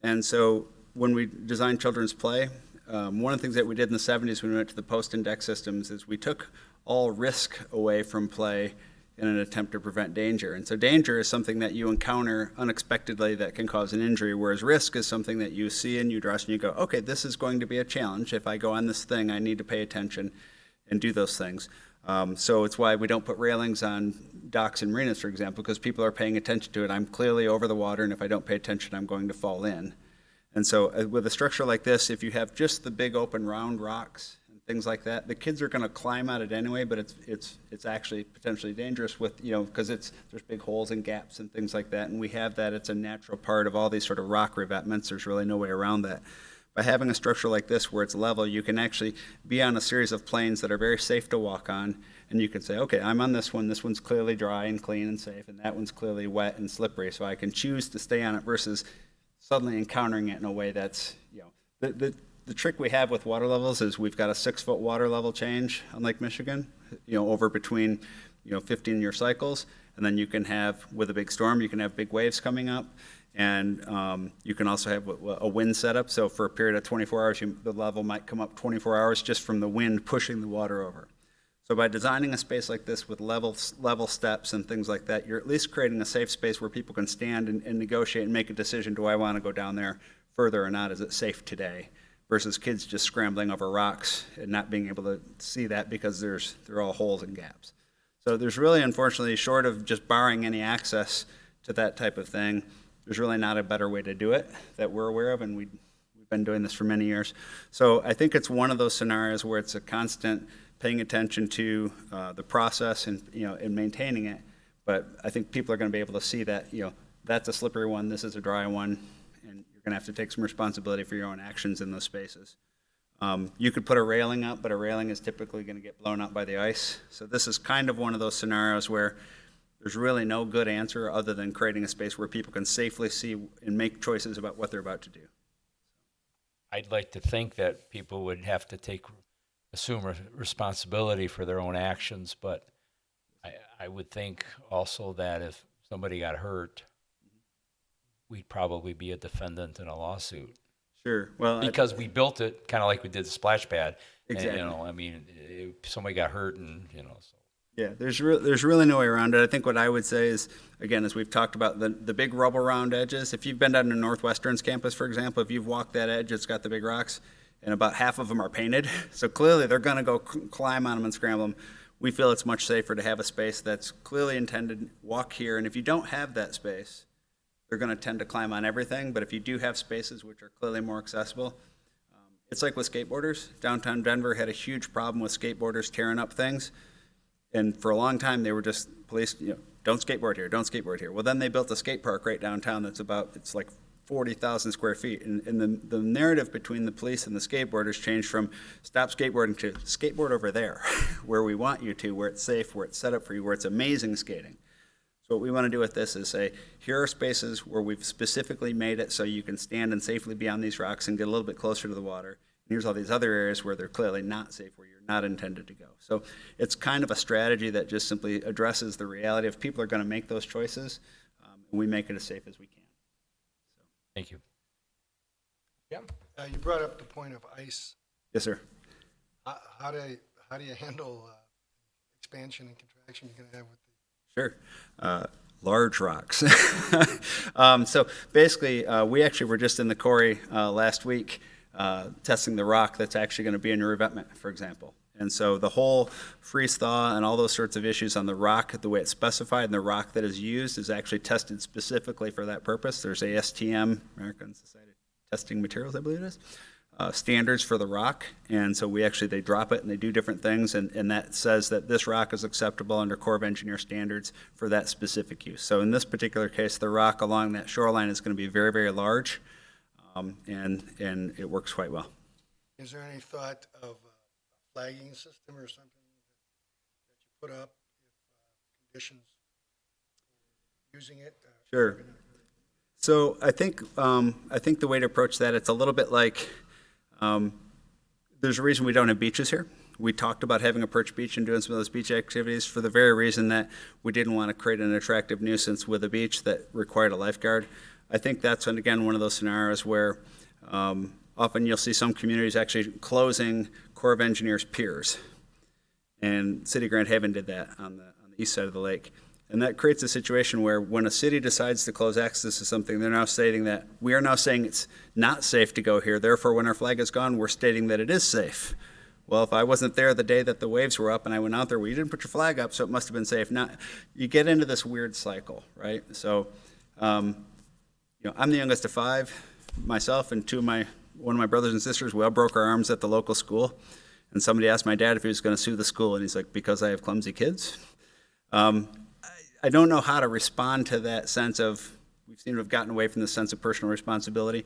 And so when we design children's play, one of the things that we did in the 70s when we went to the post-index systems is we took all risk away from play in an attempt to prevent danger. And so danger is something that you encounter unexpectedly that can cause an injury, whereas risk is something that you see and you address and you go, okay, this is going to be a challenge. If I go on this thing, I need to pay attention and do those things. So it's why we don't put railings on docks and marinas, for example, because people are paying attention to it. I'm clearly over the water, and if I don't pay attention, I'm going to fall in. And so with a structure like this, if you have just the big open round rocks and things like that, the kids are going to climb at it anyway, but it's actually potentially dangerous with, because there's big holes and gaps and things like that, and we have that. It's a natural part of all these sort of rock revetments. There's really no way around that. By having a structure like this where it's level, you can actually be on a series of planes that are very safe to walk on, and you can say, okay, I'm on this one's clearly dry and clean and safe, and that one's clearly wet and slippery, so I can choose to stay on it versus suddenly encountering it in a way that's, the trick we have with water levels is we've got a 6-foot water level change on Lake Michigan, over between, 15-year cycles, and then you can have, with a big storm, you can have big waves coming up. And you can also have a wind setup. So for a period of 24 hours, the level might come up 24 hours just from the wind pushing the water over. So by designing a space like this with level steps and things like that, you're at least creating a safe space where people can stand and negotiate and make a decision, do I want to go down there further or not? Is it safe today? Versus kids just scrambling over rocks and not being able to see that because they're all holes and gaps. So there's really, unfortunately, short of just barring any access to that type of thing, there's really not a better way to do it that we're aware of, and we've been doing this for many years. So I think it's one of those scenarios where it's a constant paying attention to the process and and maintaining it. But I think people are going to be able to see that that's a slippery one, this is a dry one, and you're going to have to take some responsibility for your own actions in those spaces. You could put a railing up, but a railing is typically going to get blown up by the ice. So this is kind of one of those scenarios where there's really no good answer other than creating a space where people can safely see and make choices about what they're about to do. I'd like to think that people would have to assume responsibility for their own actions, but I would think also that if somebody got hurt, we'd probably be a defendant in a lawsuit. Sure. Well, because we built it kind of like we did the splash pad. And, Exactly. you know, I mean, somebody got hurt and, you know, so. yeah, there's really no way around it. I think what I would say is, again, as we've talked about, the big rubble round edges, if you've been down to Northwestern's campus, for example, if you've walked that edge, it's got the big rocks, and about half of them are painted. So clearly they're going to go climb on them and scramble them. We feel it's much safer to have a space that's clearly intended, walk here, and if you don't have that space, they're going to tend to climb on everything. But if you do have spaces which are clearly more accessible, it's like with skateboarders. Downtown Denver had a huge problem with skateboarders tearing up things. And for a long time, they were just police, don't skateboard here, don't skateboard here. Well, then they built a skate park right downtown it's like 40,000 square feet. And the narrative between the police and the skateboarders changed from stop skateboarding to skateboard over there, where we want you to, where it's safe, where it's set up for you, where it's amazing skating. So what we want to do with this is say, here are spaces where we've specifically made it so you can stand and safely be on these rocks and get a little bit closer to the water. And here's all these other areas where they're clearly not safe, where you're not intended to go. So it's kind of a strategy that just simply addresses the reality of people are going to make those choices, and we make it as safe as we can. Thank you. Yeah. You brought up the point of ice. Yes, sir. How do you handle expansion and contraction you're going to have with Sure. Large rocks. So basically, we actually were just in the quarry last week testing the rock that's actually going to be in your revetment, for example. And so the whole freeze thaw and all those sorts of issues on the rock, the way it's specified, and the rock that is used is actually tested specifically for that purpose. There's ASTM, American Society of Testing Materials, I believe it is, standards for the rock. And so they drop it and they do different things. And that says that this rock is acceptable under Corps of Engineer standards for that specific use. So in this particular case, the rock along that shoreline is going to be very, very large. And it works quite well. Is there any thought of a flagging system or something that you put up if conditions using it? Sure. So I think the way to approach that, it's a little bit like there's a reason we don't have beaches here. We talked about having a perch beach and doing some of those beach activities for the very reason that we didn't want to create an attractive nuisance with a beach that required a lifeguard. I think that's, again, one of those scenarios where often you'll see some communities actually closing Corps of Engineers piers. And City of Grand Haven did that on the east side of the lake. And that creates a situation where when a city decides to close access to something, they're now stating that we are now saying it's not safe to go here. Therefore, when our flag is gone, we're stating that it is safe. Well, if I wasn't there the day that the waves were up and I went out there, well, you didn't put your flag up, so it must have been safe. Now, you get into this weird cycle, right? So, I'm the youngest of five. Myself and one of my brothers and sisters, we all broke our arms at the local school. And somebody asked my dad if he was going to sue the school, and he's like, because I have clumsy kids? I don't know how to respond to that sense of, we seem to have gotten away from the sense of personal responsibility.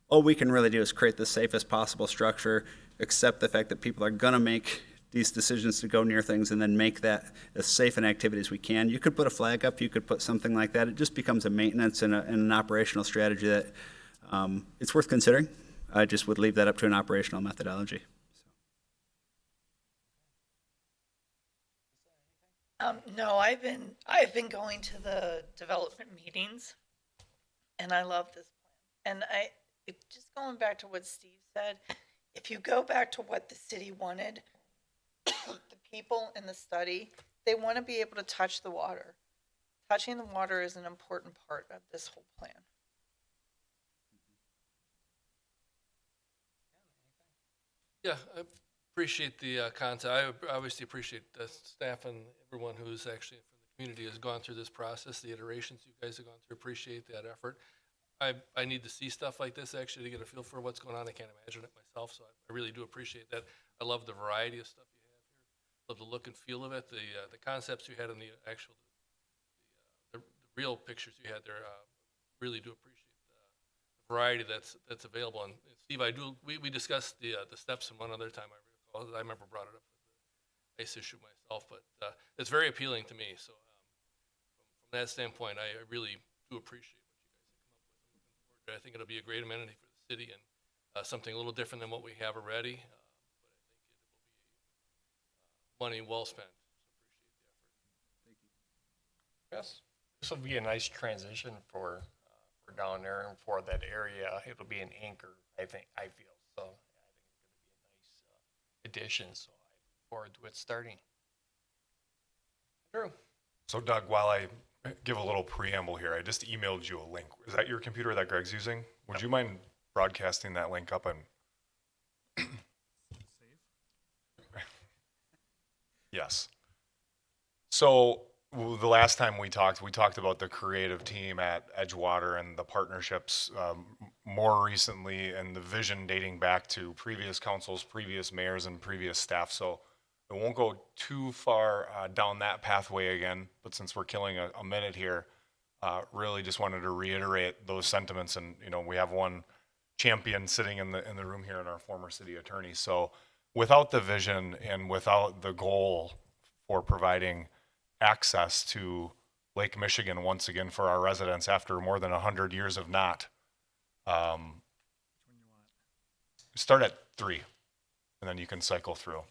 All we can really do is create the safest possible structure, accept the fact that people are going to make these decisions to go near things, and then make that as safe an activity as we can. You could put a flag up, you could put something like that. It just becomes a maintenance and an operational strategy that it's worth considering. I just would leave that up to an operational methodology. No, I've been going to the development meetings, and I love this plan. And just going back to what Steve said, if you go back to what the city wanted, the people in the study, they want to be able to touch the water. Touching the water is an important part of this whole plan. Yeah, I appreciate the content. I obviously appreciate the staff and everyone who's actually from the community has gone through this process, the iterations you guys have gone through. Appreciate that effort. I need to see stuff like this actually to get a feel for what's going on. I can't imagine it myself, so I really do appreciate that. I love the variety of stuff you have here. Love the look and feel of it. The concepts you had in the actual, the real pictures you had there. Really do appreciate the variety that's available. And Steve, we discussed the steps in one other time. I remember brought it up with the ice issue myself, but it's very appealing to me. So from that standpoint, I really do appreciate what you guys have come up with. I think it'll be a great amenity for the city and something a little different than what we have already. But I think it will be money well spent. So appreciate the effort. Yes. This will be a nice transition for for down there and for that area. It'll be an anchor, I feel. So I think it's going to be a nice addition. So I look forward to it starting. Drew. So Doug, while I give a little preamble here, I just emailed you a link. Is that your computer that Greg's using? Would you mind broadcasting that link up and? Yes. So the last time we talked about the creative team at Edgewater and the partnerships more recently, and the vision dating back to previous councils, previous mayors, and previous staff. So I won't go too far down that pathway again, but since we're killing a minute here, really just wanted to reiterate those sentiments. And we have one champion sitting in the room here, in our former city attorney. So without the vision and without the goal for providing access to Lake Michigan once again for our residents after more than 100 years of not, start at 3, and then you can cycle through.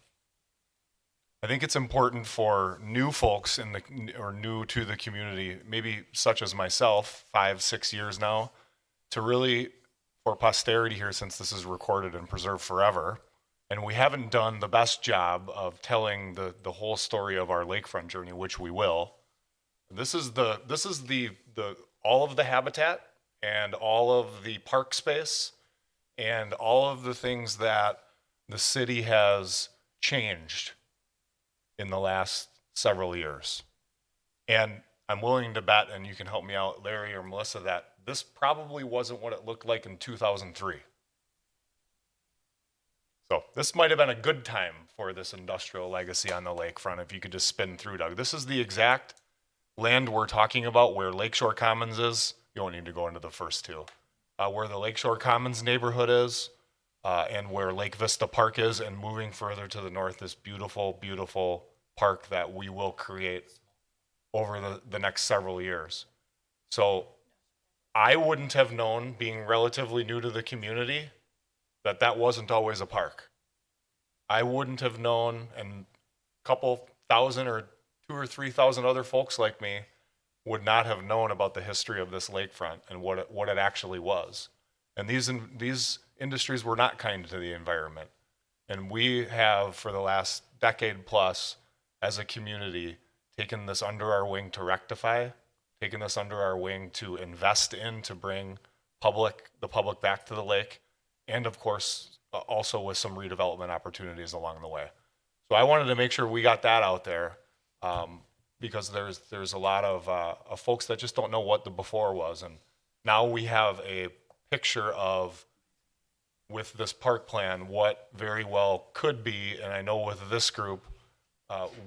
I think it's important for new folks or new to the community, maybe such as myself, 5-6 years now, to really, for posterity here, since this is recorded and preserved forever, and we haven't done the best job of telling the whole story of our lakefront journey, which we will. This is the all of the habitat and all of the park space and all of the things that the city has changed in the last several years. And I'm willing to bet, and you can help me out, Larry or Melissa, that this probably wasn't what it looked like in 2003. So this might have been a good time for this industrial legacy on the lakefront if you could just spin through, Doug. This is the exact land we're talking about where Lakeshore Commons is. You don't need to go into the first two. Where the Lakeshore Commons neighborhood is, and where Lake Vista Park is, and moving further to the north, this beautiful, beautiful park that we will create over the next several years. So I wouldn't have known, being relatively new to the community, that wasn't always a park. I wouldn't have known, and a couple thousand or 2,000 or 3,000 other folks like me would not have known about the history of this lakefront and what it actually was. And these industries were not kind to the environment. And we have, for the last decade plus, as a community, taken this under our wing to rectify, taken this under our wing to invest in, to bring the public back to the lake, and of course, also with some redevelopment opportunities along the way. So I wanted to make sure we got that out there, because there's a lot of folks that just don't know what the before was. And now we have a picture of, with this park plan, what very well could be, and I know with this group,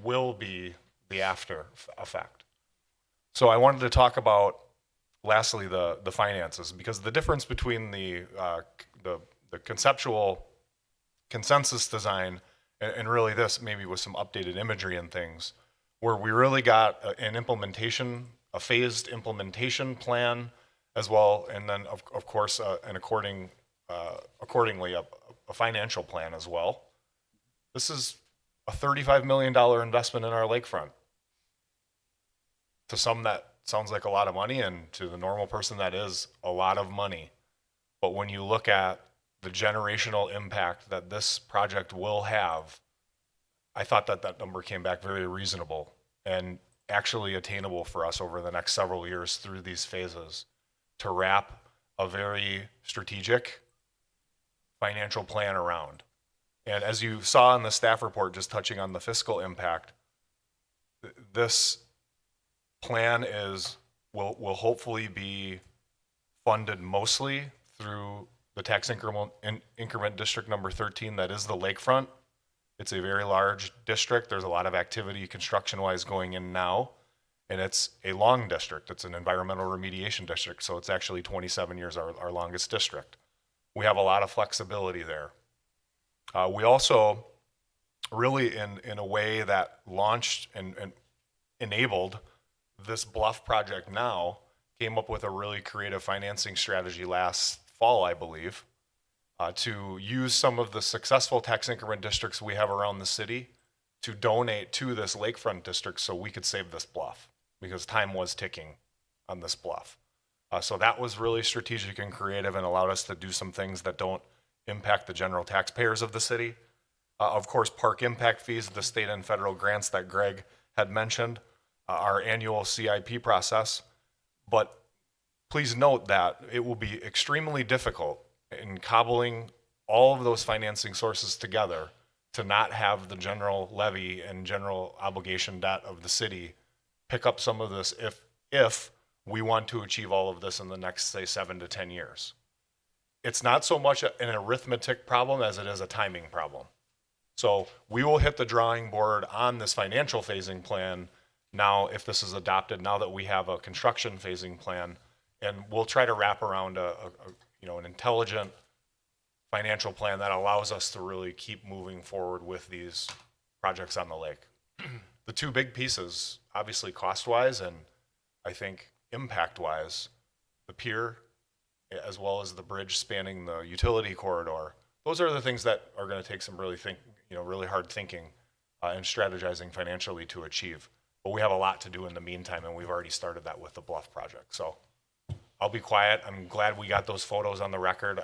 will be the after effect. So I wanted to talk about, lastly, the finances, because the difference between the conceptual consensus design and really this, maybe with some updated imagery and things, where we really got a phased implementation plan as well, and then of course accordingly a financial plan as well. This is a $35 million investment in our lakefront. To some that sounds like a lot of money, and to the normal person that is a lot of money. But when you look at the generational impact that this project will have, I thought that number came back very reasonable and actually attainable for us over the next several years through these phases to wrap a very strategic financial plan around. And as you saw in the staff report, just touching on the fiscal impact, this plan will hopefully be funded mostly through the tax increment district number 13, that is the lakefront. It's a very large district. There's a lot of activity construction-wise going in now, and it's a long district. It's an environmental remediation district, so it's actually 27 years our longest district. We have a lot of flexibility there. We also really, in a way that launched and enabled this Bluff project now, came up with a really creative financing strategy last fall, I believe, to use some of the successful tax increment districts we have around the city to donate to this lakefront district so we could save this bluff, because time was ticking on this bluff. So that was really strategic and creative and allowed us to do some things that don't impact the general taxpayers of the city. Of course, park impact fees, the state and federal grants that Greg had mentioned, our annual CIP process. But please note that it will be extremely difficult in cobbling all of those financing sources together to not have the general levy and general obligation debt of the city pick up some of this if we want to achieve all of this in the next, say, 7 to 10 years. It's not so much an arithmetic problem as it is a timing problem. So we will hit the drawing board on this financial phasing plan now, if this is adopted, now that we have a construction phasing plan, and we'll try to wrap around an intelligent financial plan that allows us to really keep moving forward with these projects on the lake. The two big pieces, obviously cost-wise and I think impact-wise, the pier as well as the bridge spanning the utility corridor. Those are the things that are going to take some really hard thinking and strategizing financially to achieve. But we have a lot to do in the meantime, and we've already started that with the Bluff project. So I'll be quiet. I'm glad we got those photos on the record.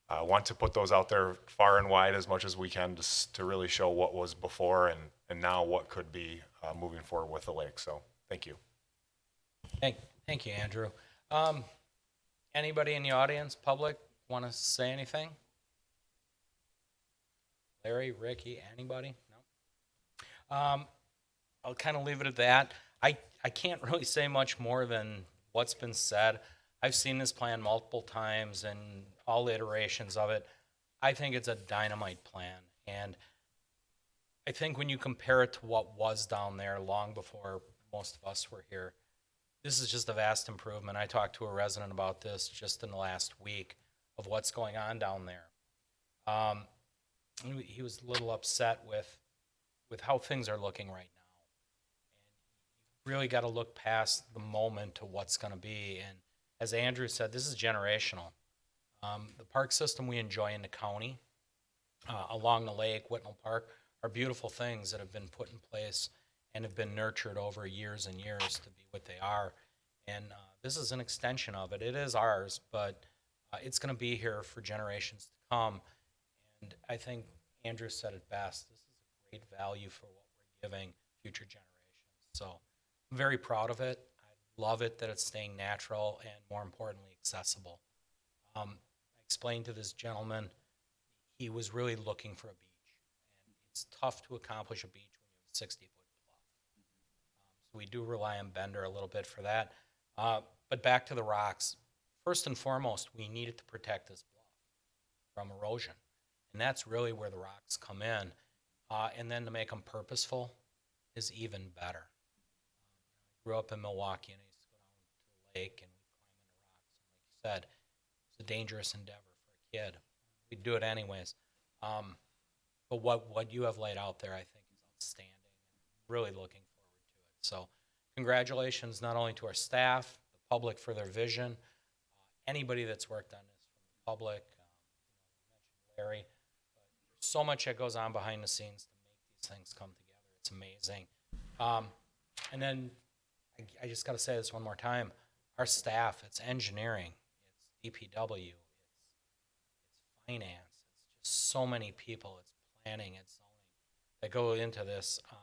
I want to put those out there far and wide as much as we can to really show what was before and now what could be moving forward with the lake. So thank you. Thank you, Andrew. Anybody in the audience, public, want to say anything? Larry, Ricky, anybody? No? I'll kind of leave it at that. I can't really say much more than what's been said. I've seen this plan multiple times and all the iterations of it. I think it's a dynamite plan. And I think when you compare it to what was down there long before most of us were here, this is just a vast improvement. I talked to a resident about this just in the last week of what's going on down there. He was a little upset with how things are looking right now. And you really got to look past the moment to what's going to be. And as Andrew said, this is generational. The park system we enjoy in the county, along the lake, Whitnall Park, are beautiful things that have been put in place and have been nurtured over years and years to be what they are. And this is an extension of it. It is ours, but it's going to be here for generations to come. And I think Andrew said it best. This is a great value for what we're giving future generations. So I'm very proud of it. I love it that it's staying natural and, more importantly, accessible. I explained to this gentleman he was really looking for a beach. And it's tough to accomplish a beach when you have a 60-foot bluff. So we do rely on Bender a little bit for that. But back to the rocks. First and foremost, we needed to protect this bluff from erosion. And that's really where the rocks come in. And then to make them purposeful is even better. I grew up in Milwaukee, and I used to go down to the lake, and we'd climb into rocks. And like you said, it's a dangerous endeavor for a kid. We'd do it anyways. But what you have laid out there, I think, is outstanding. I'm really looking forward to it. So congratulations not only to our staff, the public for their vision, anybody that's worked on this from the public, mentioned Larry. But there's so much that goes on behind the scenes to make these things come together. It's amazing. And then I just got to say this one more time. Our staff, it's engineering, it's DPW, it's finance, it's just so many people, it's planning, it's zoning that go into this. I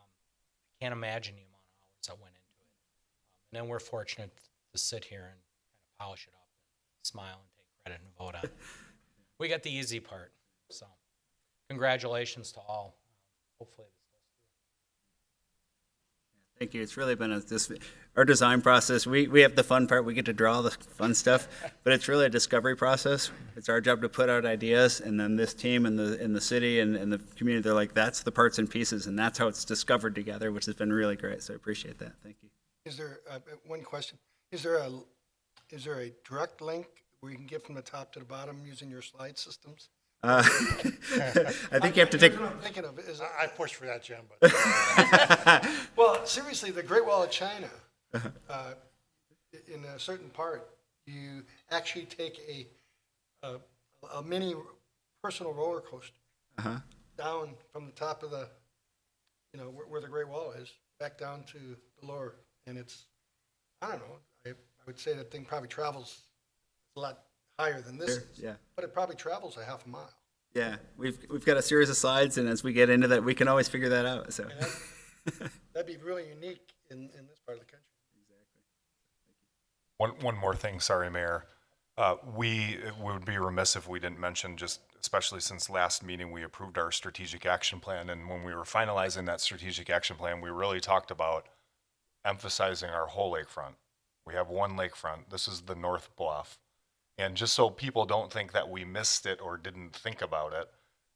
can't imagine the amount of hours that went into it. And then we're fortunate to sit here and kind of polish it up and smile and take credit and vote on it. We got the easy part. So congratulations to all. Hopefully this goes through. Thank you. It's really been our design process. We have the fun part. We get to draw the fun stuff, but it's really a discovery process. It's our job to put out ideas, and then this team and the city and the community, they're like, that's the parts and pieces, and that's how it's discovered together, which has been really great. So I appreciate that. Thank you. Is there, one question, is there a direct link where you can get from the top to the bottom using your slide systems? I think you have to take. What I'm thinking of is, I pushed for that, Jim, but well, seriously, the Great Wall of China, in a certain part, you actually take a mini personal roller coaster down from the top of the, where the Great Wall is, back down to the lower, and it's, I don't know, I would say that thing probably travels a lot higher than this Sure, is. yeah. But it probably travels a half a mile. Yeah, we've got a series of slides, and as we get into that, we can always figure that out. So, And that'd be really unique in this part of the country. One more thing, sorry, Mayor. We would be remiss if we didn't mention, just especially since last meeting, we approved our strategic action plan. And when we were finalizing that strategic action plan, we really talked about emphasizing our whole lakefront. We have one lakefront. This is the North Bluff. And just so people don't think that we missed it or didn't think about it,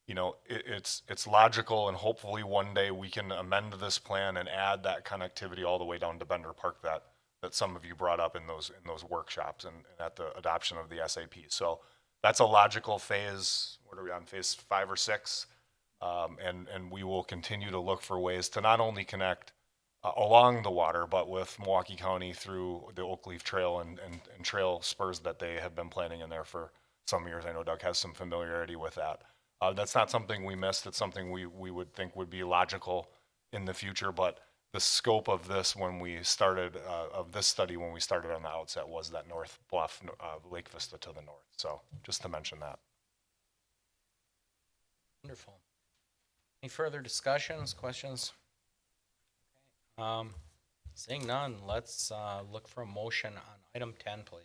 you know, it's logical, and hopefully one day we can amend this plan and add that connectivity all the way down to Bender Park that some of you brought up in those workshops and at the adoption of the SAP. So that's a logical phase. What are we on, phase 5 or 6? And we will continue to look for ways to not only connect along the water, but with Milwaukee County through the Oak Leaf Trail and trail spurs that they have been planning in there for some years. I know Doug has some familiarity with that. That's not something we missed. It's something we would think would be logical in the future, but the scope of this when we started, of this study when we started on the outset, was that North Bluff, Lake Vista to the north. So just to mention that. Wonderful. Any further discussions, questions? Seeing none, let's look for a motion on item 10, please.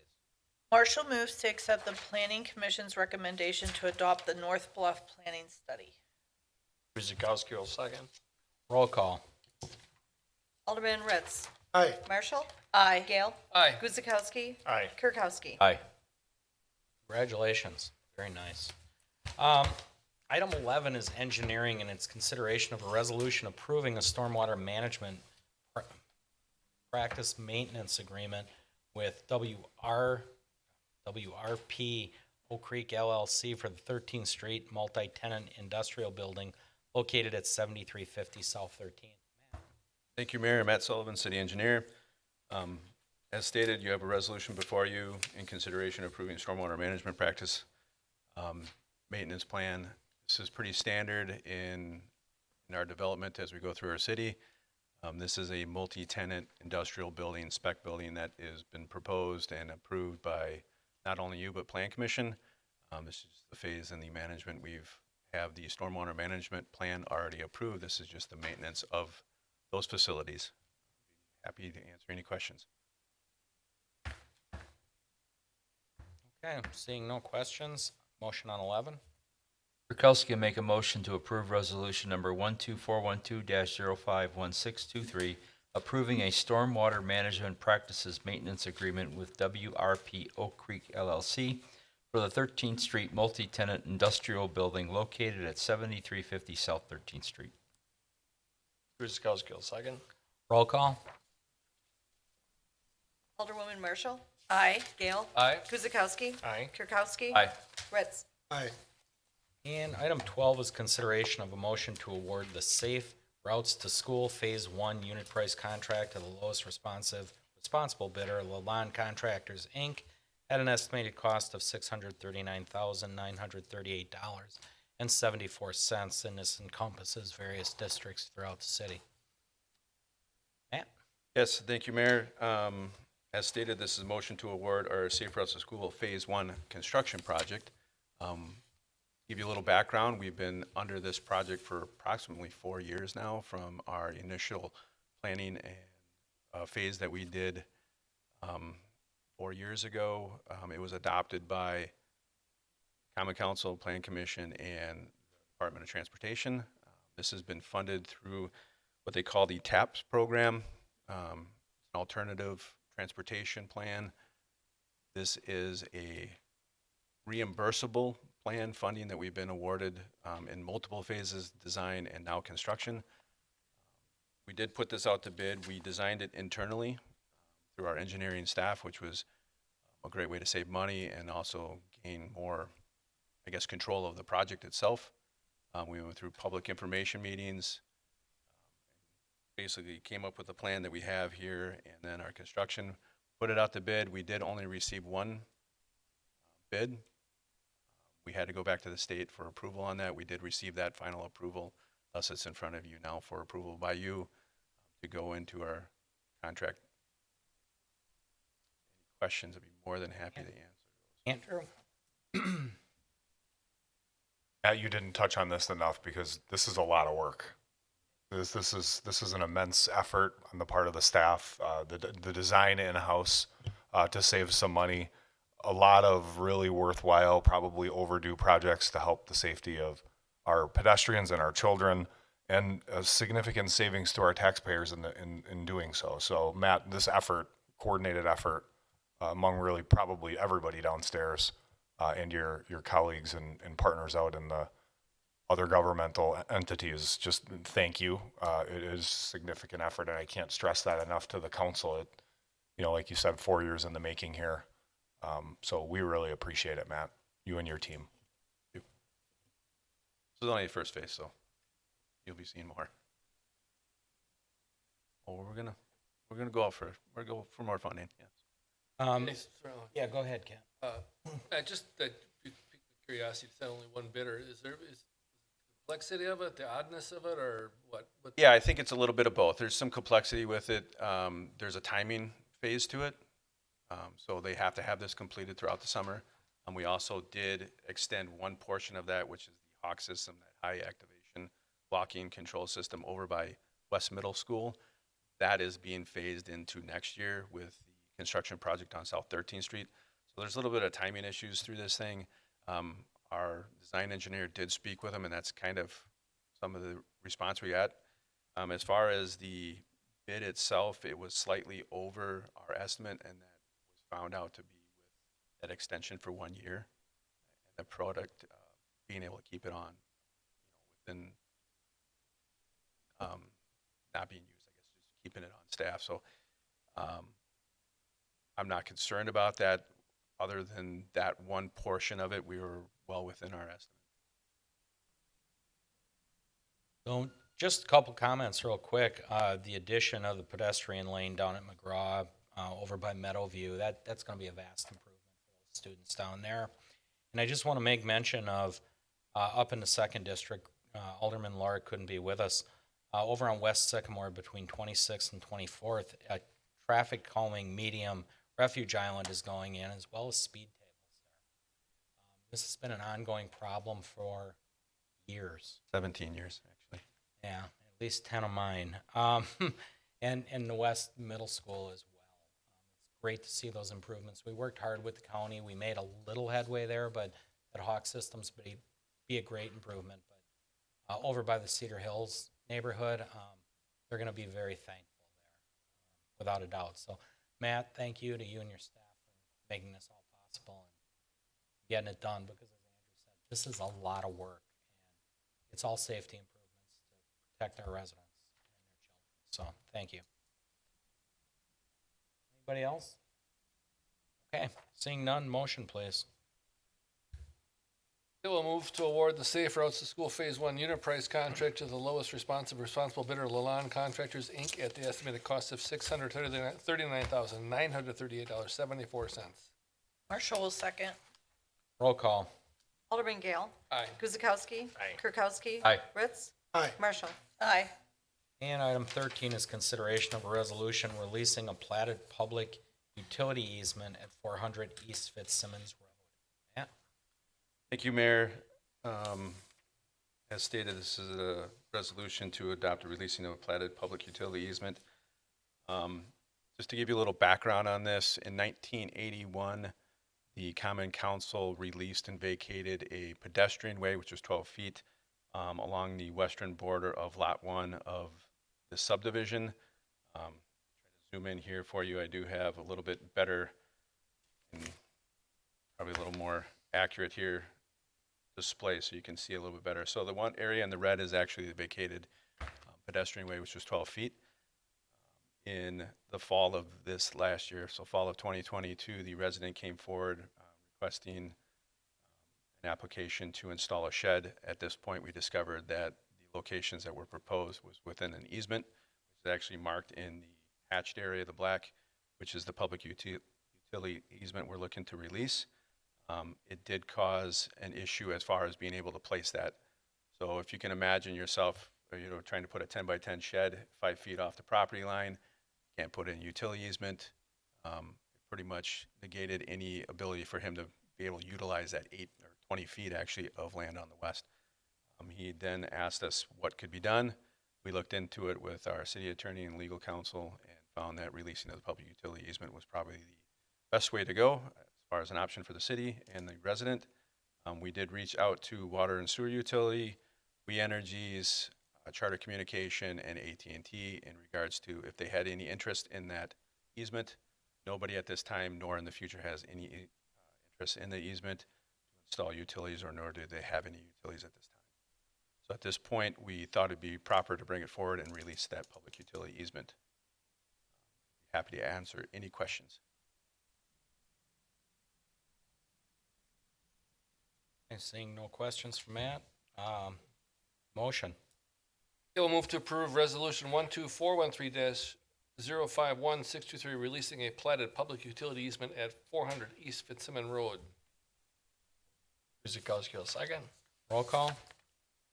Marshall moves to accept the Planning Commission's recommendation to adopt the North Bluff Planning Study. Guzekowski will second. Roll call. Alderman Ritz. Aye. Marshall. Aye. Gale. Aye. Guzekowski. Aye. Kirkowski. Aye. Congratulations. Very nice. Item 11 is engineering, and it's consideration of a resolution approving a stormwater management practice maintenance agreement with WRP Oak Creek LLC for the 13th Street multi-tenant industrial building located at 7350 South 13th. Thank you, Mayor. Matt Sullivan, City Engineer. As stated, you have a resolution before you in consideration of approving stormwater management practice maintenance plan. This is pretty standard in our development as we go through our city. This is a multi-tenant industrial building, spec building that has been proposed and approved by not only you, but Plan Commission. This is the phase in the management. Have the stormwater management plan already approved. This is just the maintenance of those facilities. Happy to answer any questions. Okay, seeing no questions, motion on 11. Kirkowski will make a motion to approve resolution number 12412-051623, approving a stormwater management practices maintenance agreement with WRP Oak Creek LLC for the 13th Street multi-tenant industrial building located at 7350 South 13th Street. Guzekowski will second. Roll call. Alderwoman Marshall. Aye. Gale. Aye. Guzekowski. Aye. Kirkowski. Aye. Ritz. Aye. And item 12 is consideration of a motion to award the Safe Routes to School Phase 1 unit price contract to the lowest responsible bidder, Lalonde Contractors, Inc., at an estimated cost of $639,938.74, and this encompasses various districts throughout the city. Matt? Yes, thank you, Mayor. As stated, this is a motion to award our Safe Routes to School Phase 1 construction project. Give you a little background, we've been under this project for approximately 4 years now from our initial planning and phase that we did 4 years ago. It was adopted by Common Council, Plan Commission, and Department of Transportation. This has been funded through what they call the TAPS program, an alternative transportation plan. This is a reimbursable plan funding that we've been awarded in multiple phases, design and now construction. We did put this out to bid. We designed it internally through our engineering staff, which was a great way to save money and also gain more, I guess, control of the project itself. We went through public information meetings, basically came up with the plan that we have here, and then our construction, put it out to bid. We did only receive one bid. We had to go back to the state for approval on that. We did receive that final approval. Thus, it's in front of you now for approval by you to go into our contract. questions, I'd be more than happy to answer. Andrew? Matt, you didn't touch on this enough because this is a lot of work. This is an immense effort on the part of the staff, the design in-house to save some money. A lot of really worthwhile, probably overdue projects to help the safety of our pedestrians and our children, and a significant savings to our taxpayers in doing so. So Matt, this effort, coordinated effort among really probably everybody downstairs and your colleagues and partners out in the other governmental entities, just thank you. It is significant effort, and I can't stress that enough to the council. It, like you said, 4 years in the making here. So we really appreciate it, Matt, you and your team. This is only the first phase, so you'll be seeing more. Oh, we're gonna go for more funding. Yes. Yeah, go ahead, Ken. Just that piqued my curiosity, it's only one bidder. Is the complexity of it, the oddness of it, or what? Yeah, I think it's a little bit of both. There's some complexity with it. There's a timing phase to it. So they have to have this completed throughout the summer. And we also did extend one portion of that, which is the Hawk system, that high activation blocking control system over by West Middle School. That is being phased into next year with the construction project on South 13th Street. So there's a little bit of timing issues through this thing. Our design engineer did speak with them, and that's kind of some of the response we got. As far as the bid itself, it was slightly over our estimate, and that was found out to be with that extension for 1 year, and the product being able to keep it on, within not being used, I guess, just keeping it on staff. So I'm not concerned about that. Other than that one portion of it, we were well within our estimate. So just a couple comments real quick. The addition of the pedestrian lane down at McGraw over by Meadowview, that's going to be a vast improvement for the students down there. And I just want to make mention of up in the 2nd District, Alderman Laura couldn't be with us. Over on West Sycamore between 26th and 24th, a traffic calming medium refuge island is going in, as well as speed tables there. This has been an ongoing problem for years. 17 years, actually. Yeah, at least 10 of mine. And the West Middle School as well. It's great to see those improvements. We worked hard with the county. We made a little headway there, but at Hawk Systems be a great improvement. But over by the Cedar Hills neighborhood, they're going to be very thankful there, without a doubt. So, Matt, thank you to you and your staff for making this all possible and getting it done, because as Andrew said, this is a lot of work, and it's all safety improvements to protect our residents and their children. So, thank you. Anybody else? Okay, seeing none, motion please. It will move to award the Safe Routes to School Phase 1 unit price contract to the lowest responsible bidder, Lalonde Contractors, Inc., at the estimated cost of $639,938.74. Marshall will second. Roll call. Alderman Gale. Aye. Guzekowski. Aye. Kirkowski. Aye. Ritz. Aye. Marshall. Aye. And item 13 is consideration of a resolution releasing a platted public utility easement at 400 East Fitzsimmons Road. Matt? Thank you, Mayor. As stated, this is a resolution to adopt a releasing of a platted public utility easement. Just to give you a little background on this, in 1981, the Common Council released and vacated a pedestrian way, which was 12 feet, along the western border of Lot 1 of the subdivision. Try to zoom in here for you. I do have a little bit better, and probably a little more accurate here display, so you can see a little bit better. So the one area in the red is actually the vacated pedestrian way, which was 12 feet. In the fall of this last year, so fall of 2022, the resident came forward requesting an application to install a shed. At this point, we discovered that the locations that were proposed was within an easement, which is actually marked in the hatched area, the black, which is the public utility easement we're looking to release. It did cause an issue as far as being able to place that. So if you can imagine yourself, trying to put a 10 by 10 shed 5 feet off the property line, can't put in utility easement. If pretty much negated any ability for him to be able to utilize that 8 or 20 feet actually of land on the west. He then asked us what could be done. We looked into it with our city attorney and legal counsel and found that releasing of the public utility easement was probably the best way to go as far as an option for the city and the resident. We did reach out to Water and Sewer Utility, We Energies, Charter Communication, and AT&T in regards to if they had any interest in that easement. Nobody at this time nor in the future has any interest in the easement to install utilities, or nor do they have any utilities at this time. So at this point, we thought it'd be proper to bring it forward and release that public utility easement. Happy to answer any questions. Okay, seeing no questions from Matt, motion. Gail will move to approve Resolution 12413-051623, releasing a platted public utility easement at 400 East Fitzsimmons Road. Guzekowski will second. Roll call.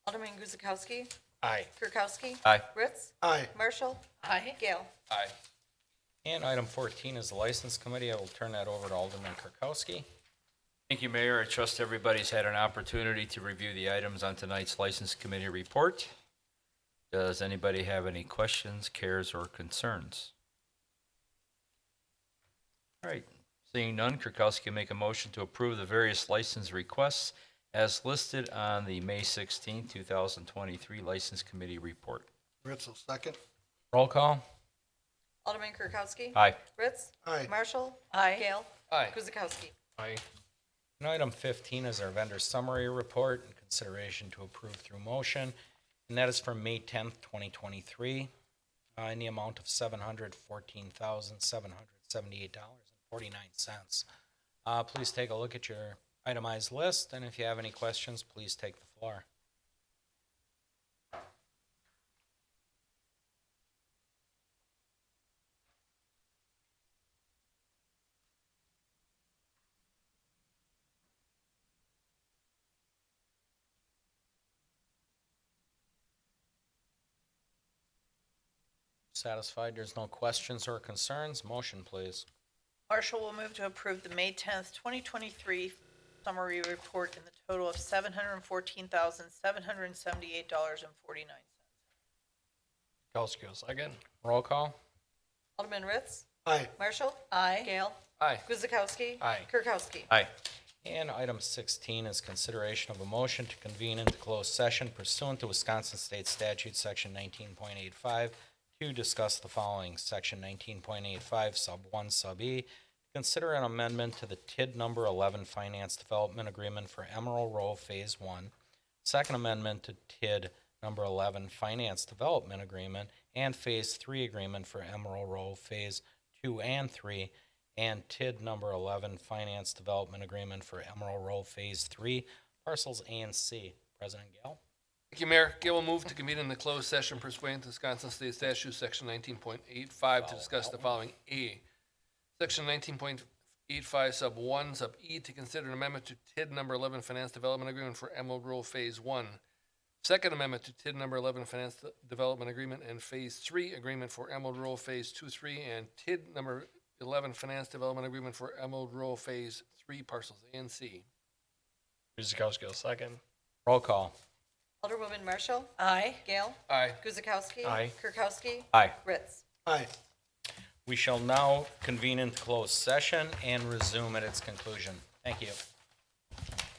Alderman Guzekowski. Aye. Kirkowski. Aye. Ritz. Aye. Marshall. Aye. Gale. Aye. And item 14 is the License Committee. I will turn that over to Alderman Kirkowski. Thank you, Mayor. I trust everybody's had an opportunity to review the items on tonight's License Committee report. Does anybody have any questions, cares, or concerns? All right, seeing none, Kirkowski make a motion to approve the various license requests as listed on the May 16, 2023 License Committee report. Ritzel, second. Roll call. Alderman Kirkowski. Aye. Ritz. Aye. Marshall. Aye. Gale. Aye. Guzekowski. Aye. And item 15 is our vendor summary report and consideration to approve through motion. And that is for May 10th, 2023, in the amount of $714,778.49. Please take a look at your itemized list, and if you have any questions, please take the floor. Satisfied there's no questions or concerns? Motion, please. Marshall will move to approve the May 10th, 2023 summary report in the total of $714,778.49. Guzekowski will second. Roll call. Alderman Ritz. Aye. Marshall. Aye. Gale. Aye. Guzekowski. Aye. Kirkowski. Aye. And item 16 is consideration of a motion to convene into closed session pursuant to Wisconsin State Statute, Section 19.85, to discuss the following. Section 19.85, Sub 1, Sub E, consider an amendment to the TID Number 11 Finance Development Agreement for Emerald Row Phase 1, second amendment to TID Number 11 Finance Development Agreement and Phase 3 Agreement for Emerald Row Phase 2 and 3, and TID Number 11 Finance Development Agreement for Emerald Row Phase 3, Parcels A and C. President Gale? Thank you, Mayor. Gail will move to convene in the closed session pursuant to Wisconsin State Statute, Section 19.85, to discuss the following. A, Section 19.85, Sub 1, Sub E, to consider an amendment to TID Number 11 Finance Development Agreement for Emerald Row Phase 1. Second amendment to TID Number 11 Finance Development Agreement and Phase 3 Agreement for Emerald Row Phase 2-3, and TID Number 11 Finance Development Agreement for Emerald Row Phase 3, Parcels A and C. Guzekowski will second. Roll call. Alderwoman Marshall. Aye. Gale. Aye. Guzekowski. Aye. Kirkowski. Aye. Ritz. Aye. We shall now convene into closed session and resume at its conclusion. Thank you.